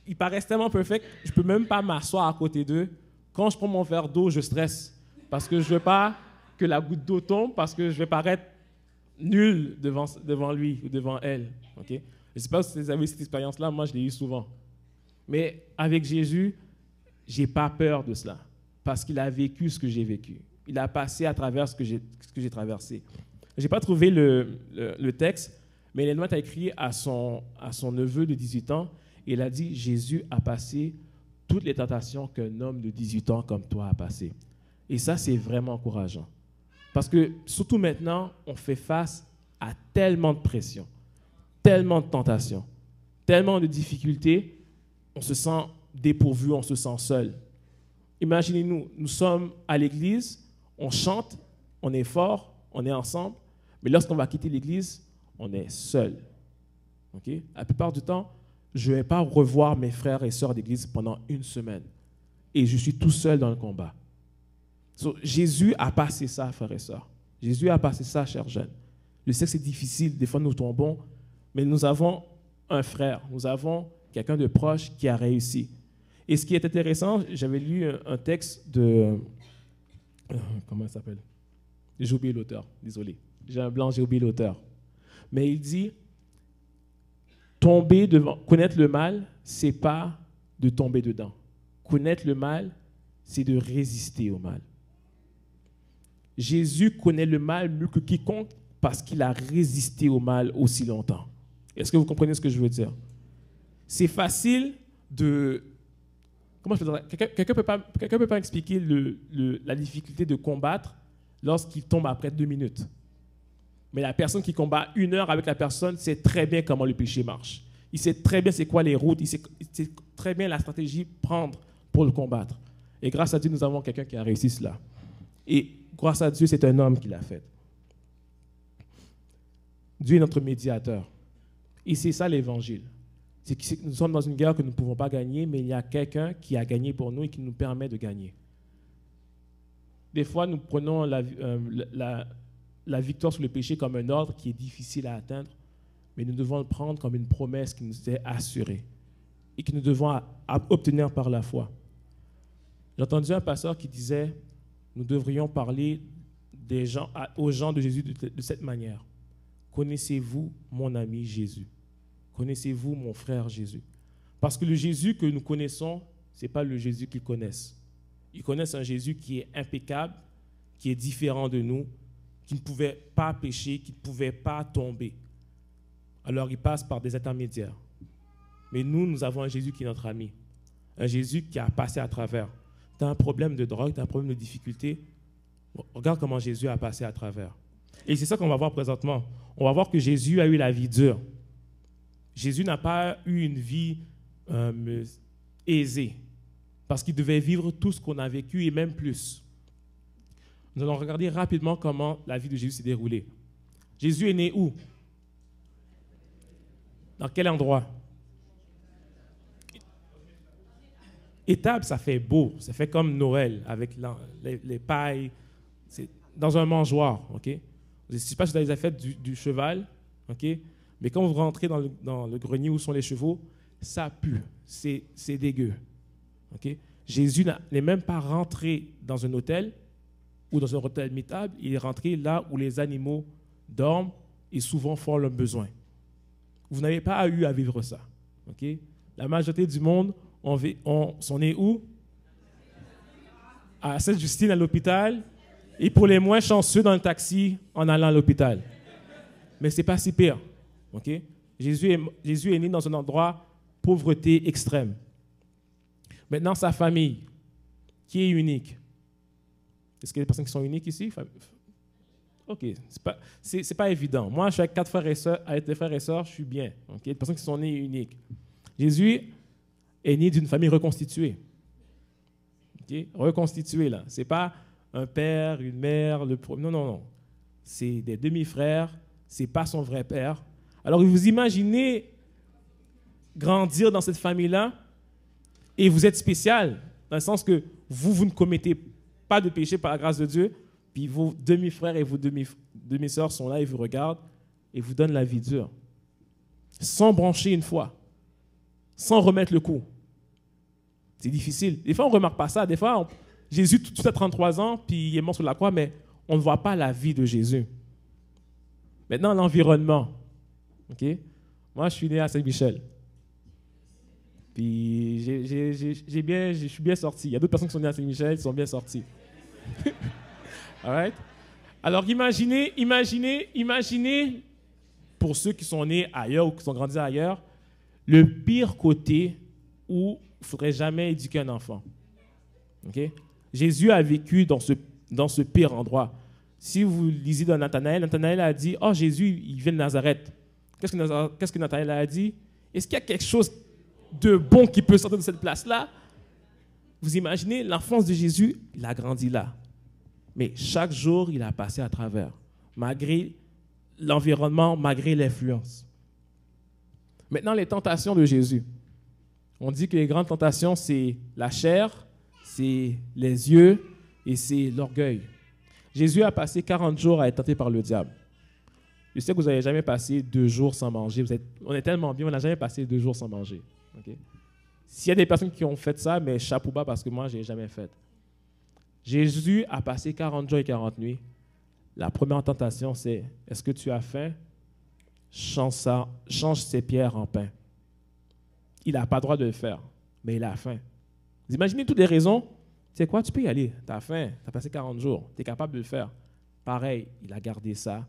Ils paraissent tellement perfect, je ne peux même pas m'asseoir à côté d'eux. Quand je prends mon verre d'eau, je stresse parce que je ne veux pas que la goutte d'eau tombe, parce que je vais paraître nul devant lui ou devant elle. Okay? Je ne sais pas si vous avez cette expérience-là, moi je l'ai eu souvent. Mais avec Jésus, je n'ai pas peur de cela, parce qu'il a vécu ce que j'ai vécu. Il a passé à travers ce que j'ai traversé. Je n'ai pas trouvé le texte, mais Ellen White a écrit à son neveu de 18 ans, et il a dit « Jésus a passé toutes les tentations qu'un homme de 18 ans comme toi a passé. » Et ça, c'est vraiment encourageant. Parce que, surtout maintenant, on fait face à tellement de pression, tellement de tentations, tellement de difficultés, on se sent dépourvu, on se sent seul. Imaginez-nous, nous sommes à l'église, on chante, on est fort, on est ensemble, mais lorsqu'on va quitter l'église, on est seul. Okay? La plupart du temps, je ne vais pas revoir mes frères et sœurs d'église pendant 1 semaine. Et je suis tout seul dans le combat. So, Jésus a passé ça, frères et sœurs. Jésus a passé ça, chers jeunes. Je sais que c'est difficile, des fois nous tombons, mais nous avons un frère, nous avons quelqu'un de proche qui a réussi. Et ce qui est intéressant, j'avais lu un texte de... comment il s'appelle? J'ai oublié l'auteur, désolé. J'ai un blanc, j'ai oublié l'auteur. Mais il dit, connaître le mal, ce n'est pas de tomber dedans. Connaître le mal, c'est de résister au mal. Jésus connaît le mal mieux que quiconque parce qu'il a résisté au mal aussi longtemps. Est-ce que vous comprenez ce que je veux dire? C'est facile de comment je peux dire, quelqu'un peut pas expliquer la difficulté de combattre lorsqu'il tombe après 2 minutes. Mais la personne qui combat 1 heure avec la personne sait très bien comment le péché marche. Il sait très bien c'est quoi les routes, il sait très bien la stratégie prendre pour le combattre. Et grâce à Dieu, nous avons quelqu'un qui a réussi cela. Et grâce à Dieu, c'est un homme qui l'a fait. Dieu est notre médiateur. Et c'est ça l'évangile. C'est que nous sommes dans une guerre que nous ne pouvons pas gagner, mais il y a quelqu'un qui a gagné pour nous et qui nous permet de gagner. Des fois, nous prenons la victoire sur le péché comme un ordre qui est difficile à atteindre, mais nous devons le prendre comme une promesse qui nous est assurée et que nous devons obtenir par la foi. J'ai entendu un pasteur qui disait, nous devrions parler aux gens de Jésus de cette manière. Connaissez-vous mon ami Jésus? Connaissez-vous mon frère Jésus? Parce que le Jésus que nous connaissons, ce n'est pas le Jésus qu'ils connaissent. Ils connaissent un Jésus qui est impeccable, qui est différent de nous, qui ne pouvait pas pécher, qui ne pouvait pas tomber. Alors ils passent par des intermédiaires. Mais nous avons un Jésus qui est notre ami. Un Jésus qui a passé à travers. Tu as un problème de drogue, tu as un problème de difficulté. Regarde comment Jésus a passé à travers. Et c'est ça qu'on va voir présentement. On va voir que Jésus a eu la vie dure. Jésus n'a pas eu une vie aisée, parce qu'il devait vivre tout ce qu'on a vécu et même plus. Nous allons regarder rapidement comment la vie de Jésus s'est déroulée. Jésus est né où? Dans quel endroit? Étable, ça fait beau. Ça fait comme Noël, avec les pailles. C'est dans un mangeoir, ok? Je ne sais pas si vous avez fait du cheval, ok? Mais quand vous rentrez dans le grenier où sont les chevaux, ça pue. C'est dégueu. Okay? Jésus n'est même pas rentré dans un hôtel ou dans un hôtel mitable. Il est rentré là où les animaux dorment et souvent font leurs besoins. Vous n'avez pas eu à vivre ça. Okay? La majorité du monde sont nés où? À Sainte-Justine, à l'hôpital. Et pour les moins chanceux, dans le taxi en allant à l'hôpital. Mais ce n'est pas si pire. Okay? Jésus est né dans un endroit pauvreté extrême. Maintenant, sa famille, qui est unique. Est-ce qu'il y a des personnes qui sont uniques ici? OK, c'est pas évident. Moi, je suis avec 4 frères et sœurs, avec des frères et sœurs, je suis bien. Okay? Des personnes qui sont nées uniques. Jésus est né d'une famille reconstituée. Okay? Reconstituée, là. Ce n'est pas un père, une mère, non. C'est des demi-frères, ce n'est pas son vrai père. Alors, vous imaginez grandir dans cette famille-là et vous êtes spécial, dans le sens que vous ne commettez pas de péché par la grâce de Dieu, puis vos demi-frères et vos demi-sœurs sont là et vous regardent et vous donnent la vie dure. Sans brancher une fois, sans remettre le coup. C'est difficile. Des fois, on ne remarque pas ça. Des fois, Jésus, tout de suite à 33 ans, puis il est mort sur la croix, mais on ne voit pas la vie de Jésus. Maintenant, l'environnement. Okay? Moi, je suis né à Saint-Michel. Puis, je suis bien sorti. Il y a d'autres personnes qui sont nées à Saint-Michel, qui sont bien sortis. All right? Alors, imaginez, pour ceux qui sont nés ailleurs ou qui sont grandis ailleurs, le pire côté où il ne faudrait jamais éduquer un enfant. Okay? Jésus a vécu dans ce pire endroit. Si vous lisez dans Nathanaël a dit « Oh, Jésus, il vient de Nazareth. » Qu'est-ce que Nathanaël a dit? Est-ce qu'il y a quelque chose de bon qui peut sortir de cette place-là? Vous imaginez, l'enfance de Jésus, il a grandi là. Mais chaque jour, il a passé à travers, malgré l'environnement, malgré l'influence. Maintenant, les tentations de Jésus. On dit que les grandes tentations, c'est la chair, c'est les yeux et c'est l'orgueil. Jésus a passé 40 jours à être tenté par le diable. Je sais que vous n'avez jamais passé 2 jours sans manger. On est tellement bien, on n'a jamais passé 2 jours sans manger. Okay? S'il y a des personnes qui ont fait ça, mais chapeau bas parce que moi, je n'ai jamais fait. Jésus a passé 40 jours et 40 nuits. La première tentation, c'est « Est-ce que tu as faim? Change ces pierres en pain. » Il n'a pas le droit de le faire, mais il a faim. Vous imaginez toutes les raisons? Tu sais quoi, tu peux y aller. Tu as faim, tu as passé 40 jours, tu es capable de le faire. Pareil, il a gardé ça.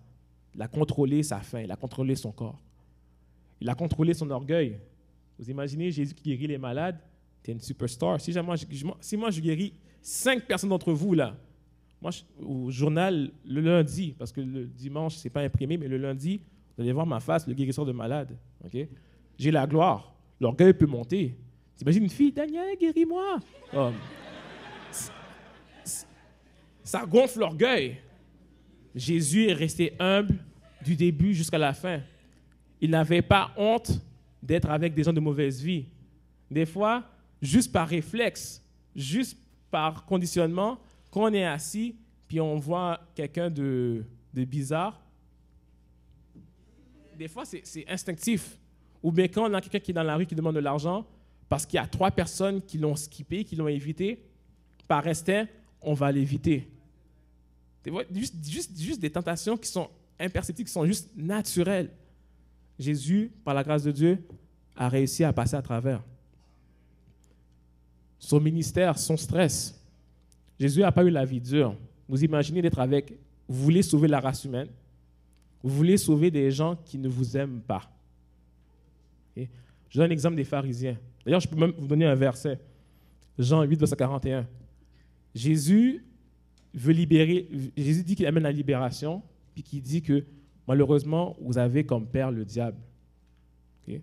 Il a contrôlé sa faim, il a contrôlé son corps. Il a contrôlé son orgueil. Vous imaginez Jésus qui guérit les malades, tu es une superstar. Si moi je guéris 5 personnes d'entre vous, là, moi, au journal, le lundi, parce que le dimanche, ce n'est pas imprimé, mais le lundi, vous allez voir ma face, le guérisseur de malades. Okay? J'ai la gloire. L'orgueil peut monter. T'imagines une fille, Daniel, guéris-moi. Ça gonfle l'orgueil. Jésus est resté humble du début jusqu'à la fin. Il n'avait pas honte d'être avec des gens de mauvaise vie. Des fois, juste par réflexe, juste par conditionnement, quand on est assis, puis on voit quelqu'un de bizarre, des fois, c'est instinctif. Ou bien quand on a quelqu'un qui est dans la rue qui demande de l'argent, parce qu'il y a 3 personnes qui l'ont skippé, qui l'ont évité, par instinct, on va l'éviter. Juste des tentations qui sont imperceptibles, qui sont juste naturelles. Jésus, par la grâce de Dieu, a réussi à passer à travers. Son ministère, son stress. Jésus n'a pas eu la vie dure. Vous imaginez d'être avec, vous voulez sauver la race humaine, vous voulez sauver des gens qui ne vous aiment pas. Okay? Je donne un exemple des pharisiens. D'ailleurs, je peux même vous donner un verset. Jean 8, verset 41. Jésus veut libérer, Jésus dit qu'il amène la libération, puis qu'il dit que malheureusement, vous avez comme père le diable. Okay?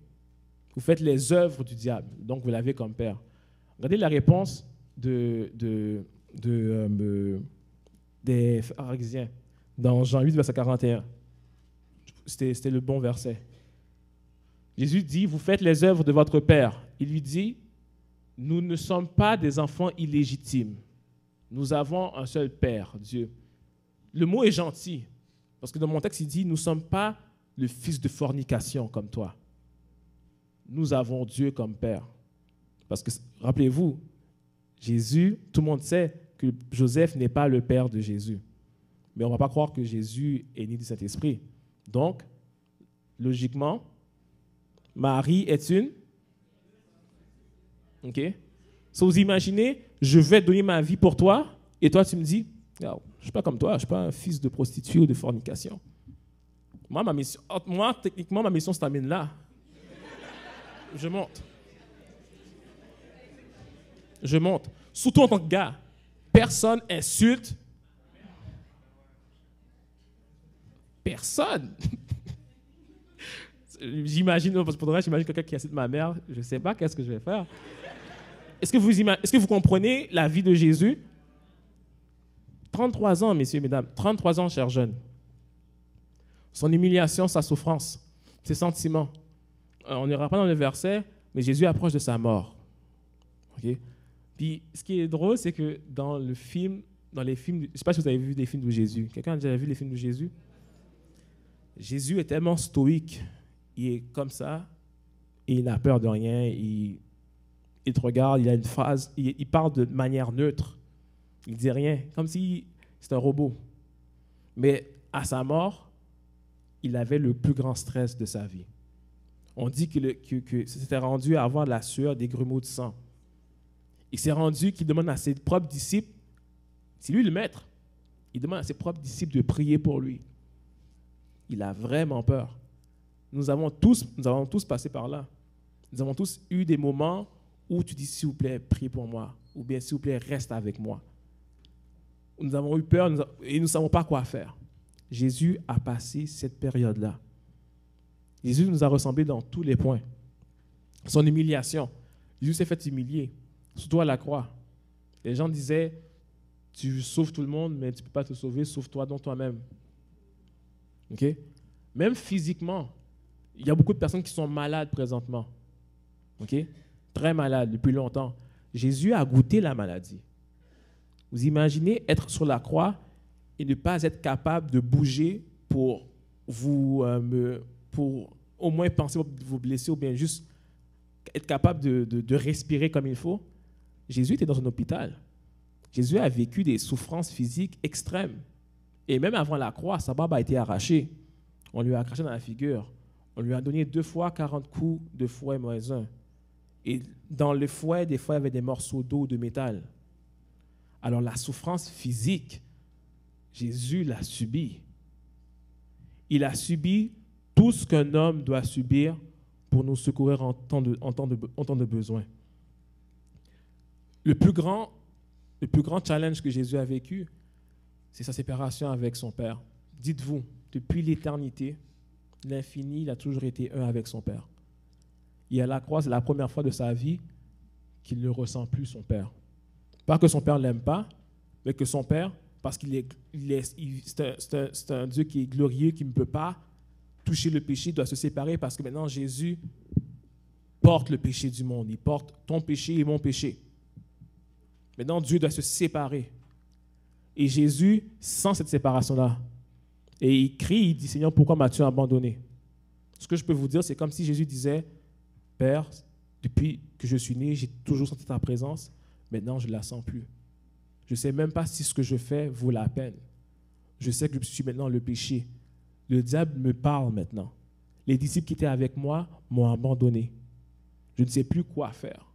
Vous faites les œuvres du diable, donc vous l'avez comme père. Regardez la réponse des pharisiens dans Jean 8, verset 41. C'était le bon verset. Jésus dit, vous faites les œuvres de votre père. Il lui dit, nous ne sommes pas des enfants illégitimes. Nous avons un seul père, Dieu. Le mot est gentil, parce que dans mon texte, il dit, nous ne sommes pas le fils de fornication comme toi. Nous avons Dieu comme père. Parce que, rappelez-vous, Jésus, tout le monde sait que Joseph n'est pas le père de Jésus. Mais on ne va pas croire que Jésus est né du Saint-Esprit. Donc, logiquement, Marie est une. OK? So, vous imaginez, je vais donner ma vie pour toi, et toi, tu me dis, oh, je ne suis pas comme toi, je ne suis pas un fils de prostituée ou de fornication. Moi, techniquement, ma mission se termine là. Je monte. Je monte. Surtout en tant que gars, personne insulte. Personne. J'imagine quelqu'un qui insulte ma mère, je ne sais pas qu'est-ce que je vais faire. Est-ce que vous comprenez la vie de Jésus? 33 ans, messieurs et mesdames, 33 ans, chers jeunes. Son humiliation, sa souffrance, ses sentiments. On n'ira pas dans le verset, mais Jésus approche de sa mort. Okay? Puis, ce qui est drôle, c'est que dans les films, je ne sais pas si vous avez vu des films de Jésus. Quelqu'un a déjà vu les films de Jésus? Jésus est tellement stoïque. Il est comme ça, et il n'a peur de rien. Il te regarde, il a une phrase, il parle de manière neutre. Il ne dit rien, comme si c'était un robot. Mais à sa mort, il avait le plus grand stress de sa vie. On dit que s'était rendu à avoir de la sueur, des grumeaux de sang. Il s'est rendu qu'il demande à ses propres disciples, c'est lui le maître, il demande à ses propres disciples de prier pour lui. Il a vraiment peur. Nous avons tous passé par là. Nous avons tous eu des moments où tu dis, s'il vous plaît, priez pour moi, ou bien, s'il vous plaît, reste avec moi. Nous avons eu peur et nous ne savons pas quoi faire. Jésus a passé cette période-là. Jésus nous a ressemblé dans tous les points. Son humiliation. Jésus s'est fait humilier, surtout à la croix. Les gens disaient, tu sauves tout le monde, mais tu ne peux pas te sauver, sauve-toi donc toi-même. Okay? Même physiquement, il y a beaucoup de personnes qui sont malades présentement. Okay? Très malades depuis longtemps. Jésus a goûté la maladie. Vous imaginez être sur la croix et ne pas être capable de bouger pour au moins penser vous blesser ou bien juste être capable de respirer comme il faut. Jésus était dans un hôpital. Jésus a vécu des souffrances physiques extrêmes. Et même avant la croix, sa barbe a été arrachée. On lui a craché dans la figure. On lui a donné 2 fois 40 coups de fouet moins 1. Et dans le fouet, des fois, il y avait des morceaux d'eau, de métal. Alors la souffrance physique, Jésus l'a subie. Il a subi tout ce qu'un homme doit subir pour nous secourir en temps de besoin. le plus grand challenge que Jésus a vécu, c'est sa séparation avec son Père. Dites-vous, depuis l'éternité, l'infini, il a toujours été un avec son Père. Et à la croix, c'est la première fois de sa vie qu'il ne ressent plus son Père. Pas que son Père ne l'aime pas, mais que son Père, parce c'est un Dieu qui est glorieux, qui ne peut pas toucher le péché, doit se séparer parce que maintenant Jésus porte le péché du monde. Il porte ton péché et mon péché. Maintenant, Dieu doit se séparer. Et Jésus sent cette séparation-là. Et il crie, il dit, Seigneur, pourquoi m'as-tu abandonné? Ce que je peux vous dire, c'est comme si Jésus disait, Père, depuis que je suis né, j'ai toujours senti ta présence. Maintenant, je ne la sens plus. Je ne sais même pas si ce que je fais vaut la peine. Je sais que je suis maintenant le péché. Le diable me parle maintenant. Les disciples qui étaient avec moi m'ont abandonné. Je ne sais plus quoi faire.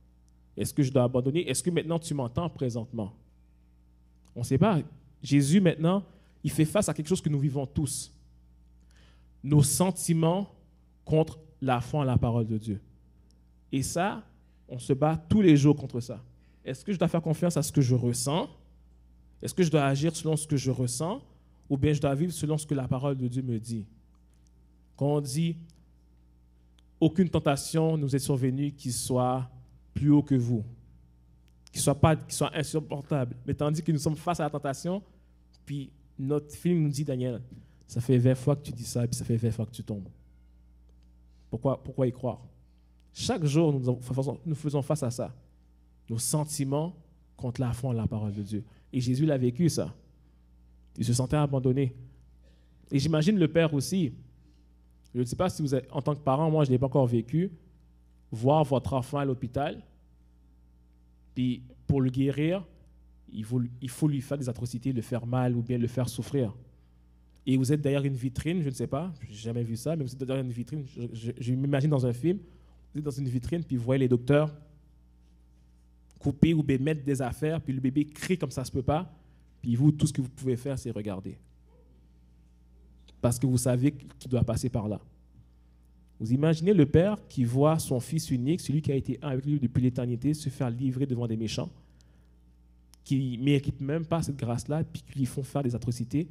Est-ce que je dois abandonner? Est-ce que maintenant tu m'entends présentement? On ne sait pas. Jésus, maintenant, il fait face à quelque chose que nous vivons tous. Nos sentiments contre la foi en la parole de Dieu. Et ça, on se bat tous les jours contre ça. Est-ce que je dois faire confiance à ce que je ressens? Est-ce que je dois agir selon ce que je ressens? Ou bien je dois vivre selon ce que la parole de Dieu me dit? Quand on dit « Aucune tentation nous est survenue qui soit plus haut que vous, qui soit insurmontable. » Mais tandis que nous sommes face à la tentation, puis notre film nous dit « Daniel, ça fait 20 fois que tu dis ça, puis ça fait 20 fois que tu tombes. » Pourquoi y croire? Chaque jour, nous faisons face à ça. Nos sentiments contre la foi en la parole de Dieu. Et Jésus l'a vécu, ça. Il se sentait abandonné. Et j'imagine le Père aussi. Je ne sais pas si vous êtes, en tant que parent, moi je ne l'ai pas encore vécu, voir votre enfant à l'hôpital, puis pour le guérir, il faut lui faire des atrocités, le faire mal ou bien le faire souffrir. Et vous êtes derrière une vitrine, je ne sais pas, je n'ai jamais vu ça, mais vous êtes derrière une vitrine, je m'imagine dans un film, vous êtes dans une vitrine, puis vous voyez les docteurs couper ou bien mettre des affaires, puis le bébé crie comme ça ne se peut pas, puis vous, tout ce que vous pouvez faire, c'est regarder. Parce que vous savez qu'il doit passer par là. Vous imaginez le père qui voit son fils unique, celui qui a été un avec lui depuis l'éternité, se faire livrer devant des méchants, qui ne méritent même pas cette grâce-là, puis qui lui font faire des atrocités,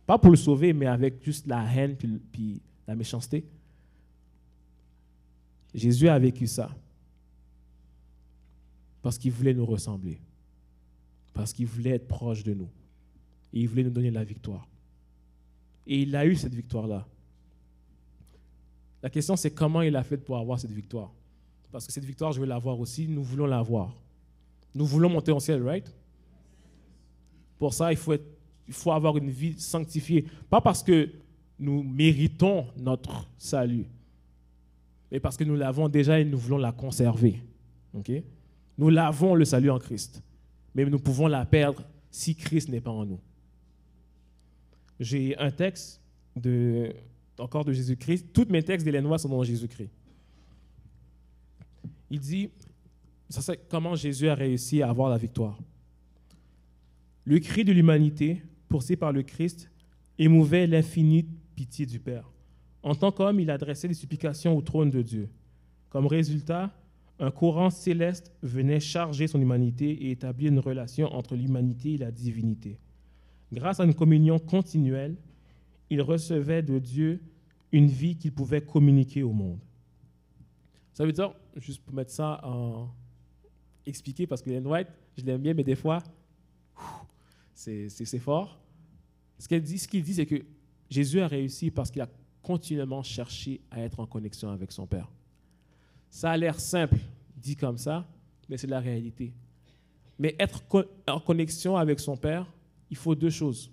pas pour le sauver, mais avec juste la haine puis la méchanceté. Jésus a vécu ça parce qu'il voulait nous ressembler, parce qu'il voulait être proche de nous, et il voulait nous donner la victoire. Et il a eu cette victoire-là. La question, c'est comment il a fait pour avoir cette victoire. Parce que cette victoire, je veux l'avoir aussi, nous voulons l'avoir. Nous voulons monter au ciel, right? Pour ça, il faut avoir une vie sanctifiée. Pas parce que nous méritons notre salut, mais parce que nous l'avons déjà et nous voulons la conserver. Okay? Nous l'avons, le salut en Christ. Mais nous pouvons la perdre si Christ n'est pas en nous. J'ai un texte encore de Jésus-Christ. Tous mes textes d'Hélène White sont dans Jésus-Christ. Il dit, ça c'est comment Jésus a réussi à avoir la victoire. Le cri de l'humanité, poussé par le Christ, émouvait l'infinie pitié du Père. En tant qu'homme, il adressait des supplications au trône de Dieu. Comme résultat, un courant céleste venait charger son humanité et établir une relation entre l'humanité et la divinité. Grâce à une communion continuelle, il recevait de Dieu une vie qu'il pouvait communiquer au monde. Ça veut dire, juste pour mettre ça en expliquer, parce que Ellen White, je l'aime bien, mais des fois, c'est fort. Ce qu'il dit, c'est que Jésus a réussi parce qu'il a continuellement cherché à être en connexion avec son Père. Ça a l'air simple, dit comme ça, mais c'est la réalité. Mais être en connexion avec son Père, il faut deux choses.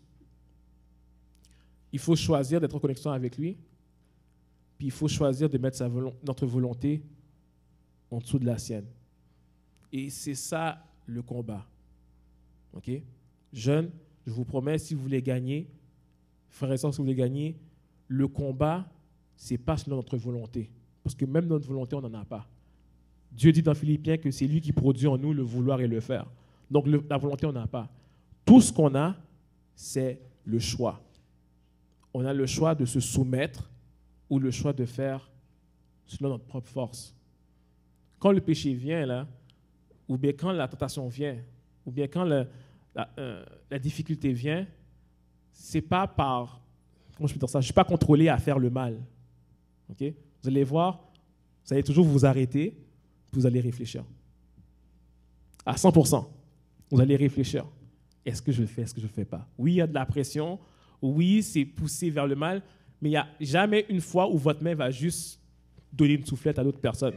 Il faut choisir d'être en connexion avec lui, puis il faut choisir de mettre notre volonté en dessous de la sienne. Et c'est ça le combat. OK? Jeunes, je vous promets, si vous voulez gagner, frères et sœurs, si vous voulez gagner, le combat, ce n'est pas selon notre volonté. Parce que même notre volonté, on n'en a pas. Dieu dit dans Philippiens que c'est lui qui produit en nous le vouloir et le faire. Donc la volonté, on n'a pas. Tout ce qu'on a, c'est le choix. On a le choix de se soumettre ou le choix de faire selon notre propre force. Quand le péché vient, là, ou bien quand la tentation vient, ou bien quand la difficulté vient, c'est pas par, comment je peux dire ça, je ne suis pas contrôlé à faire le mal. Okay? Vous allez voir, vous allez toujours vous arrêter, puis vous allez réfléchir. À 100%, vous allez réfléchir. Est-ce que je le fais, est-ce que je ne le fais pas? Oui, il y a de la pression, oui, c'est poussé vers le mal, mais il n'y a jamais une fois où votre main va juste donner une soufflette à l'autre personne.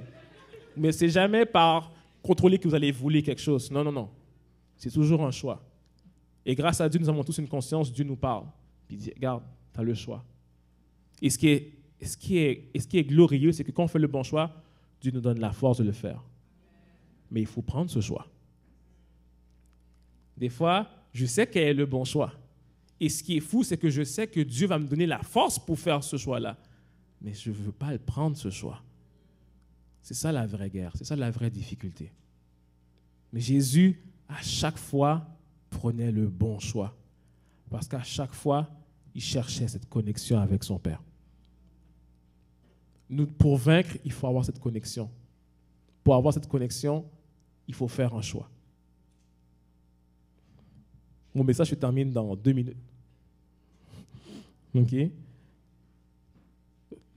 Mais ce n'est jamais par contrôler que vous allez voler quelque chose. Non, non, non. C'est toujours un choix. Et grâce à Dieu, nous avons tous une conscience, Dieu nous parle. Puis il dit, regarde, tu as le choix. Et ce qui est glorieux, c'est que quand on fait le bon choix, Dieu nous donne la force de le faire. Mais il faut prendre ce choix. Des fois, je sais quel est le bon choix. Et ce qui est fou, c'est que je sais que Dieu va me donner la force pour faire ce choix-là. Mais je ne veux pas le prendre, ce choix. C'est ça la vraie guerre, c'est ça la vraie difficulté. Mais Jésus, à chaque fois, prenait le bon choix. Parce qu'à chaque fois, il cherchait cette connexion avec son Père. Pour vaincre, il faut avoir cette connexion. Pour avoir cette connexion, il faut faire un choix. Mon message se termine dans 2 minutes. OK?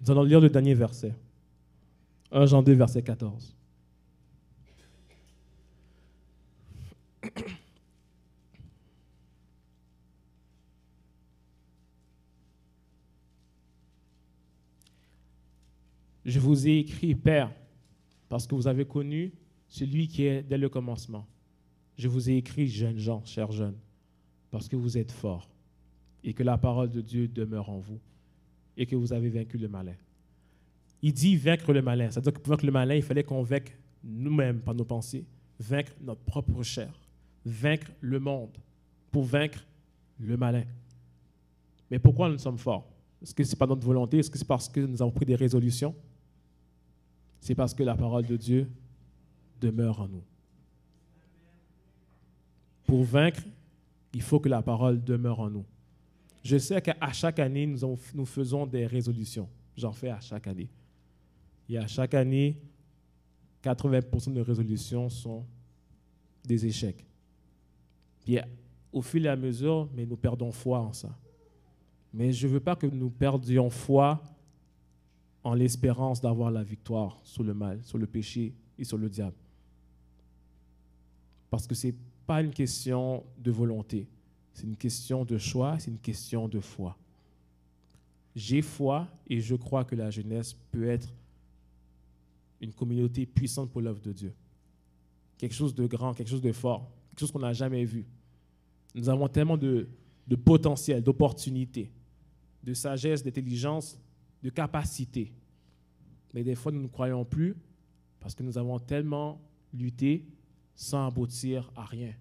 Nous allons lire le dernier verset. 1 Jean 2, verset 14. Je vous ai écrit, Père, parce que vous avez connu celui qui est dès le commencement. Je vous ai écrit, jeunes gens, chers jeunes, parce que vous êtes forts et que la parole de Dieu demeure en vous et que vous avez vaincu le malin. Il dit vaincre le malin. C'est-à-dire que pour vaincre le malin, il fallait qu'on vainque nous-mêmes par nos pensées, vaincre notre propre chair, vaincre le monde pour vaincre le malin. Mais pourquoi nous sommes forts? Est-ce que ce n'est pas notre volonté? Est-ce que c'est parce que nous avons pris des résolutions? C'est parce que la parole de Dieu demeure en nous. Pour vaincre, il faut que la parole demeure en nous. Je sais qu'à chaque année, nous faisons des résolutions. J'en fais à chaque année. Et à chaque année, 80% de résolutions sont des échecs. Puis au fil et à mesure, mais nous perdons foi en ça. Mais je ne veux pas que nous perdions foi en l'espérance d'avoir la victoire sur le mal, sur le péché et sur le diable. Parce que ce n'est pas une question de volonté. C'est une question de choix, c'est une question de foi. J'ai foi et je crois que la jeunesse peut être une communauté puissante pour l'œuvre de Dieu. Quelque chose de grand, quelque chose de fort, quelque chose qu'on n'a jamais vu. Nous avons tellement de potentiel, d'opportunités, de sagesse, d'intelligence, de capacité. Mais des fois, nous ne croyons plus parce que nous avons tellement lutté sans aboutir à rien.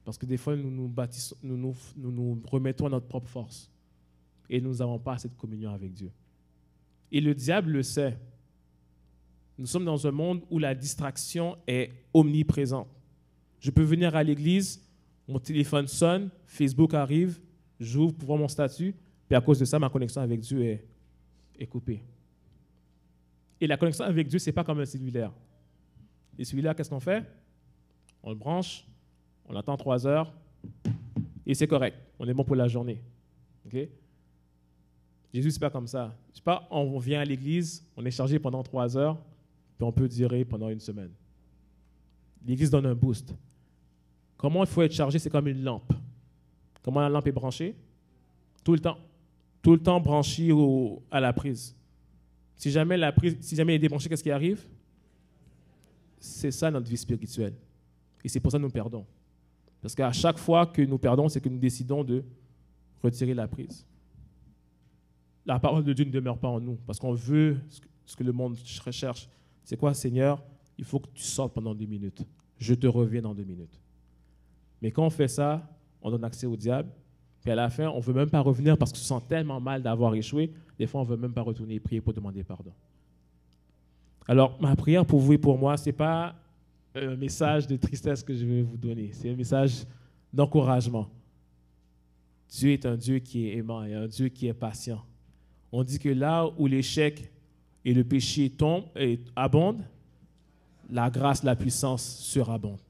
Parce que des fois, nous nous remettons à notre propre force et nous n'avons pas cette communion avec Dieu. Et le diable le sait. Nous sommes dans un monde où la distraction est omniprésente. Je peux venir à l'église, mon téléphone sonne, Facebook arrive, j'ouvre pour voir mon statut, puis à cause de ça, ma connexion avec Dieu est coupée. Et la connexion avec Dieu, ce n'est pas comme un cellulaire. Et celui-là, qu'est-ce qu'on fait? On le branche, on attend 3 heures, et c'est correct. On est bon pour la journée. Okay? Jésus, ce n'est pas comme ça. C'est pas, on vient à l'église, on est chargé pendant 3 heures, puis on peut durer pendant 1 semaine. L'église donne un boost. Comment il faut être chargé? C'est comme une lampe. Comment la lampe est branchée? Tout le temps. Tout le temps branché à la prise. Si jamais elle est débranchée, qu'est-ce qui arrive? C'est ça notre vie spirituelle. Et c'est pour ça que nous perdons. Parce qu'à chaque fois que nous perdons, c'est que nous décidons de retirer la prise. La parole de Dieu ne demeure pas en nous, parce qu'on veut ce que le monde recherche. C'est quoi, Seigneur? Il faut que tu sortes pendant 2 minutes. Je te reviens dans 2 minutes. Mais quand on fait ça, on donne accès au diable. Puis à la fin, on ne veut même pas revenir parce qu'on se sent tellement mal d'avoir échoué. Des fois, on ne veut même pas retourner et prier pour demander pardon. Alors, ma prière pour vous et pour moi, ce n'est pas un message de tristesse que je vais vous donner. C'est un message d'encouragement. Dieu est un Dieu qui est aimant et un Dieu qui est patient. On dit que là où l'échec et le péché tombent et abondent, la grâce, la puissance surabondent.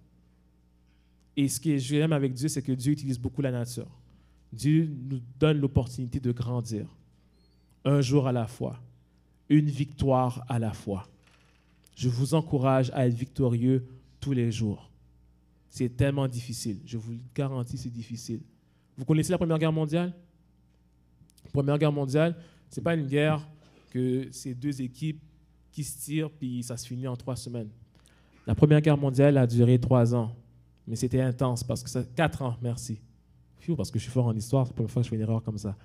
Et ce que j'aime avec Dieu, c'est que Dieu utilise beaucoup la nature. Dieu nous donne l'opportunité de grandir, un jour à la fois, une victoire à la fois. Je vous encourage à être victorieux tous les jours. C'est tellement difficile, je vous le garantis, c'est difficile. Vous connaissez la Première Guerre mondiale? La Première Guerre mondiale, ce n'est pas une guerre que c'est deux équipes qui se tirent puis ça se finit en 3 semaines. La Première Guerre mondiale a duré 3 ans, mais c'était intense parce que ça 4 ans, merci. Parce que je suis fort en histoire, c'est la première fois que je fais une erreur comme ça.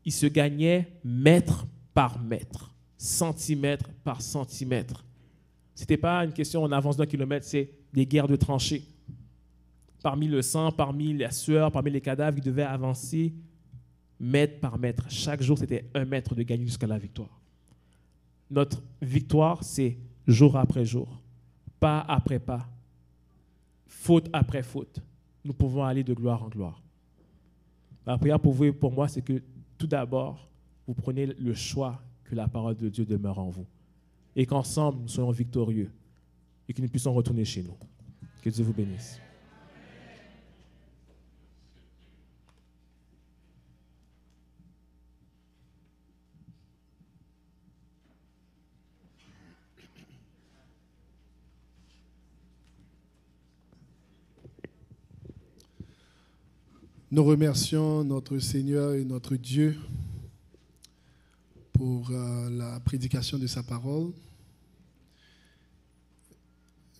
Ils se gagnaient mètre par mètre, centimètre par centimètre. Ce n'était pas une question on avance d'1 kilomètre, c'est des guerres de tranchées. Parmi le sang, parmi la sueur, parmi les cadavres, ils devaient avancer mètre par mètre. Chaque jour, c'était 1 mètre de gagner jusqu'à la victoire. Notre victoire, c'est jour après jour, pas après pas, faute après faute. Nous pouvons aller de gloire en gloire. La prière pour vous et pour moi, c'est que tout d'abord, vous prenez le choix que la parole de Dieu demeure en vous et qu'ensemble, nous soyons victorieux et que nous puissions retourner chez nous. Que Dieu vous bénisse. Nous remercions notre Seigneur et notre Dieu pour la prédication de sa parole.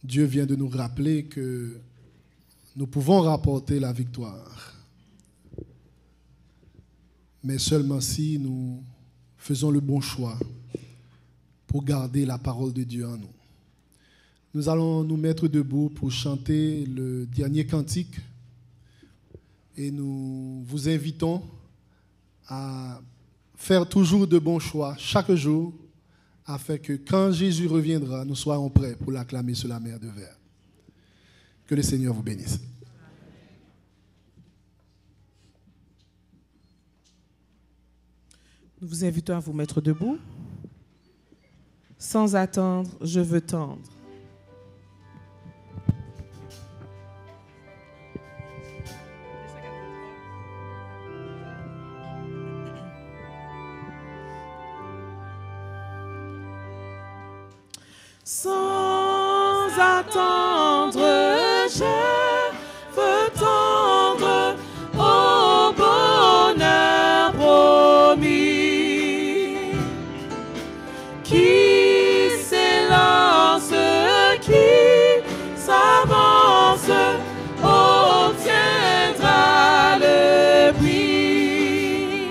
Dieu vient de nous rappeler que nous pouvons rapporter la victoire, mais seulement si nous faisons le bon choix pour garder la parole de Dieu en nous. Nous allons nous mettre debout pour chanter le dernier cantique. Et nous vous invitons à faire toujours de bons choix chaque jour afin que quand Jésus reviendra, nous soyons prêts pour l'acclamer sur la mer de verre. Que le Seigneur vous bénisse. Nous vous invitons à vous mettre debout. Sans attendre, je veux tendre. Sans attendre, je veux tendre au bonheur promis. Qui s'élance, qui s'avance, obtiendra le prix.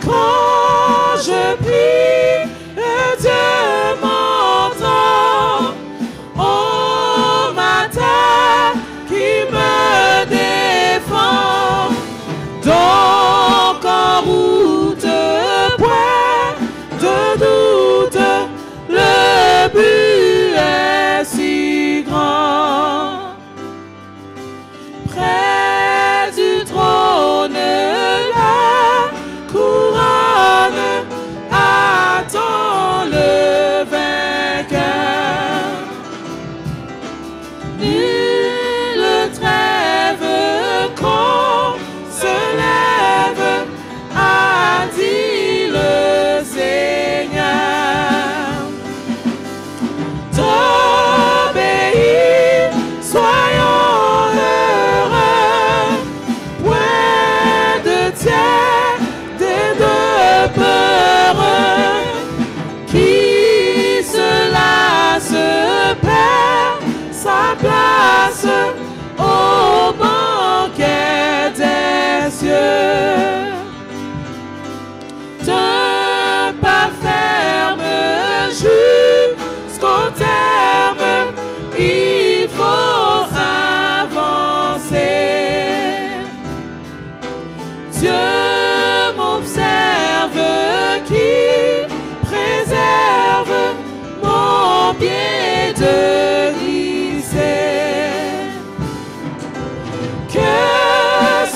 Quand je prie, Dieu m'entend. Oh, ma terre qui me défend. Donc en route, point de doute, le but est si grand. Près du trône, la couronne attend le vainqueur. Nulle trêve qu'on se lève, a dit le Seigneur. D'obéir, soyons heureux, point de tiers, des deux peureux. Qui cela se perd sa place au banquet des cieux. D'un pas ferme jusqu'au terme, il faut avancer. Dieu m'observe qui préserve mon pied de glisser. Que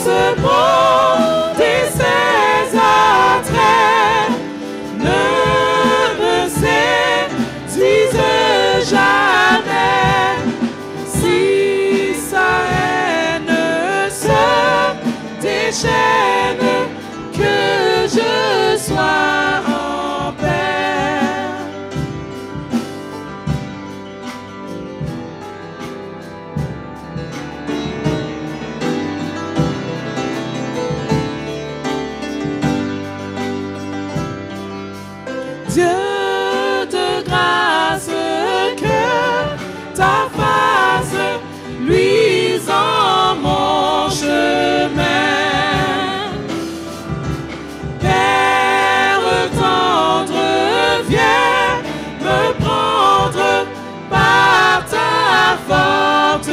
ce monde et ses attraits ne me séduisent mes chaînes, que je sois en paix. Dieu de grâce, que ta face luise en mon chemin. Père tendre, viens me prendre par ta forte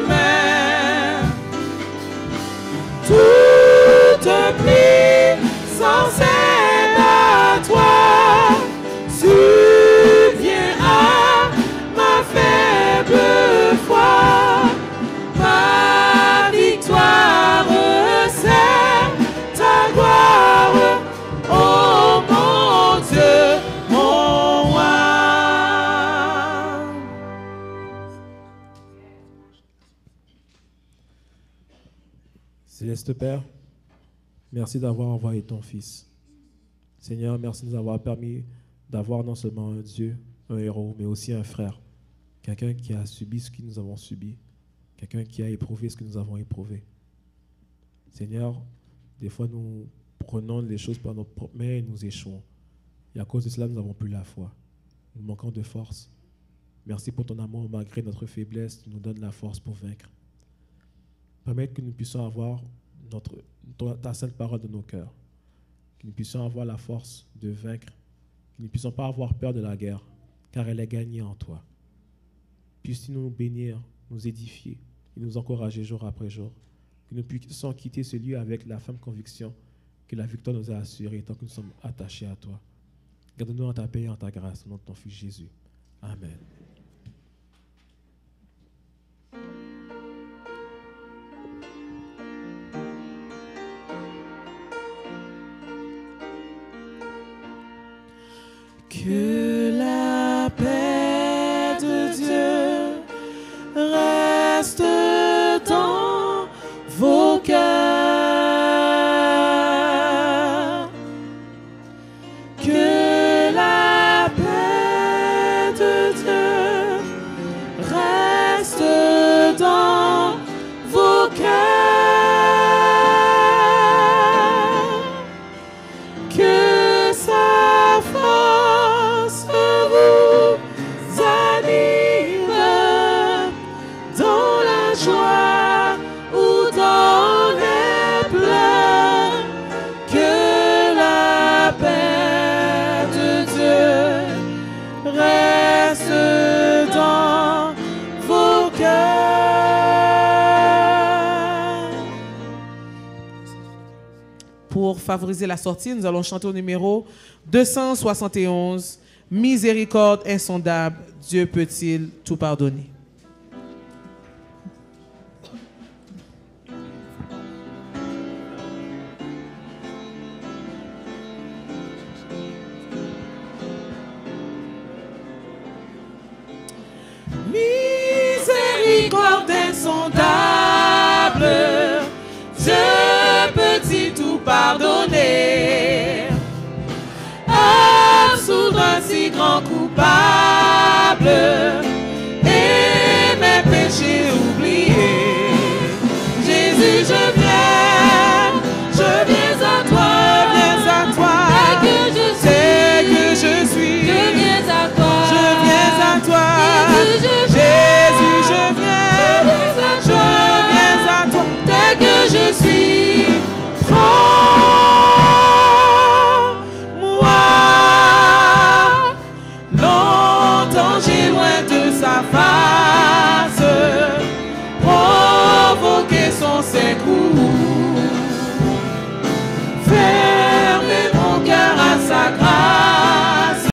main. Toute puissance est à toi, subviens à ma faible foi. Ma victoire, c'est ta gloire, oh mon Dieu, mon roi. Céleste Père, merci d'avoir envoyé ton Fils. Seigneur, merci de nous avoir permis d'avoir non seulement un Dieu, un héros, mais aussi un frère. Quelqu'un qui a subi ce que nous avons subi. Quelqu'un qui a éprouvé ce que nous avons éprouvé. Seigneur, des fois nous prenons les choses par nos propres mains et nous échouons. Et à cause de cela, nous n'avons plus la foi. Nous manquons de force. Merci pour ton amour, malgré notre faiblesse, tu nous donnes la force pour vaincre. Permets que nous puissions avoir ta sainte parole de nos cœurs. Que nous puissions avoir la force de vaincre. Que nous ne puissions pas avoir peur de la guerre, car elle est gagnée en toi. Puisses-tu nous bénir, nous édifier et nous encourager jour après jour. Que nous puissions quitter ce lieu avec la ferme conviction que la victoire nous a assurée tant que nous sommes attachés à toi. Garde-nous en ta paix et en ta grâce, au nom de ton Fils Jésus. Amen. Que la paix de Dieu reste dans vos cœurs. Que la paix de Dieu reste dans vos cœurs. Que sa force vous anime dans la joie ou dans les pleurs. Que la paix de Dieu reste dans vos cœurs. Pour favoriser la sortie, nous allons chanter au numéro 271, Miséricorde insondable, Dieu peut-il tout pardonner? Miséricorde insondable, Dieu peut-il tout pardonner? Absoudre un si grand coupable,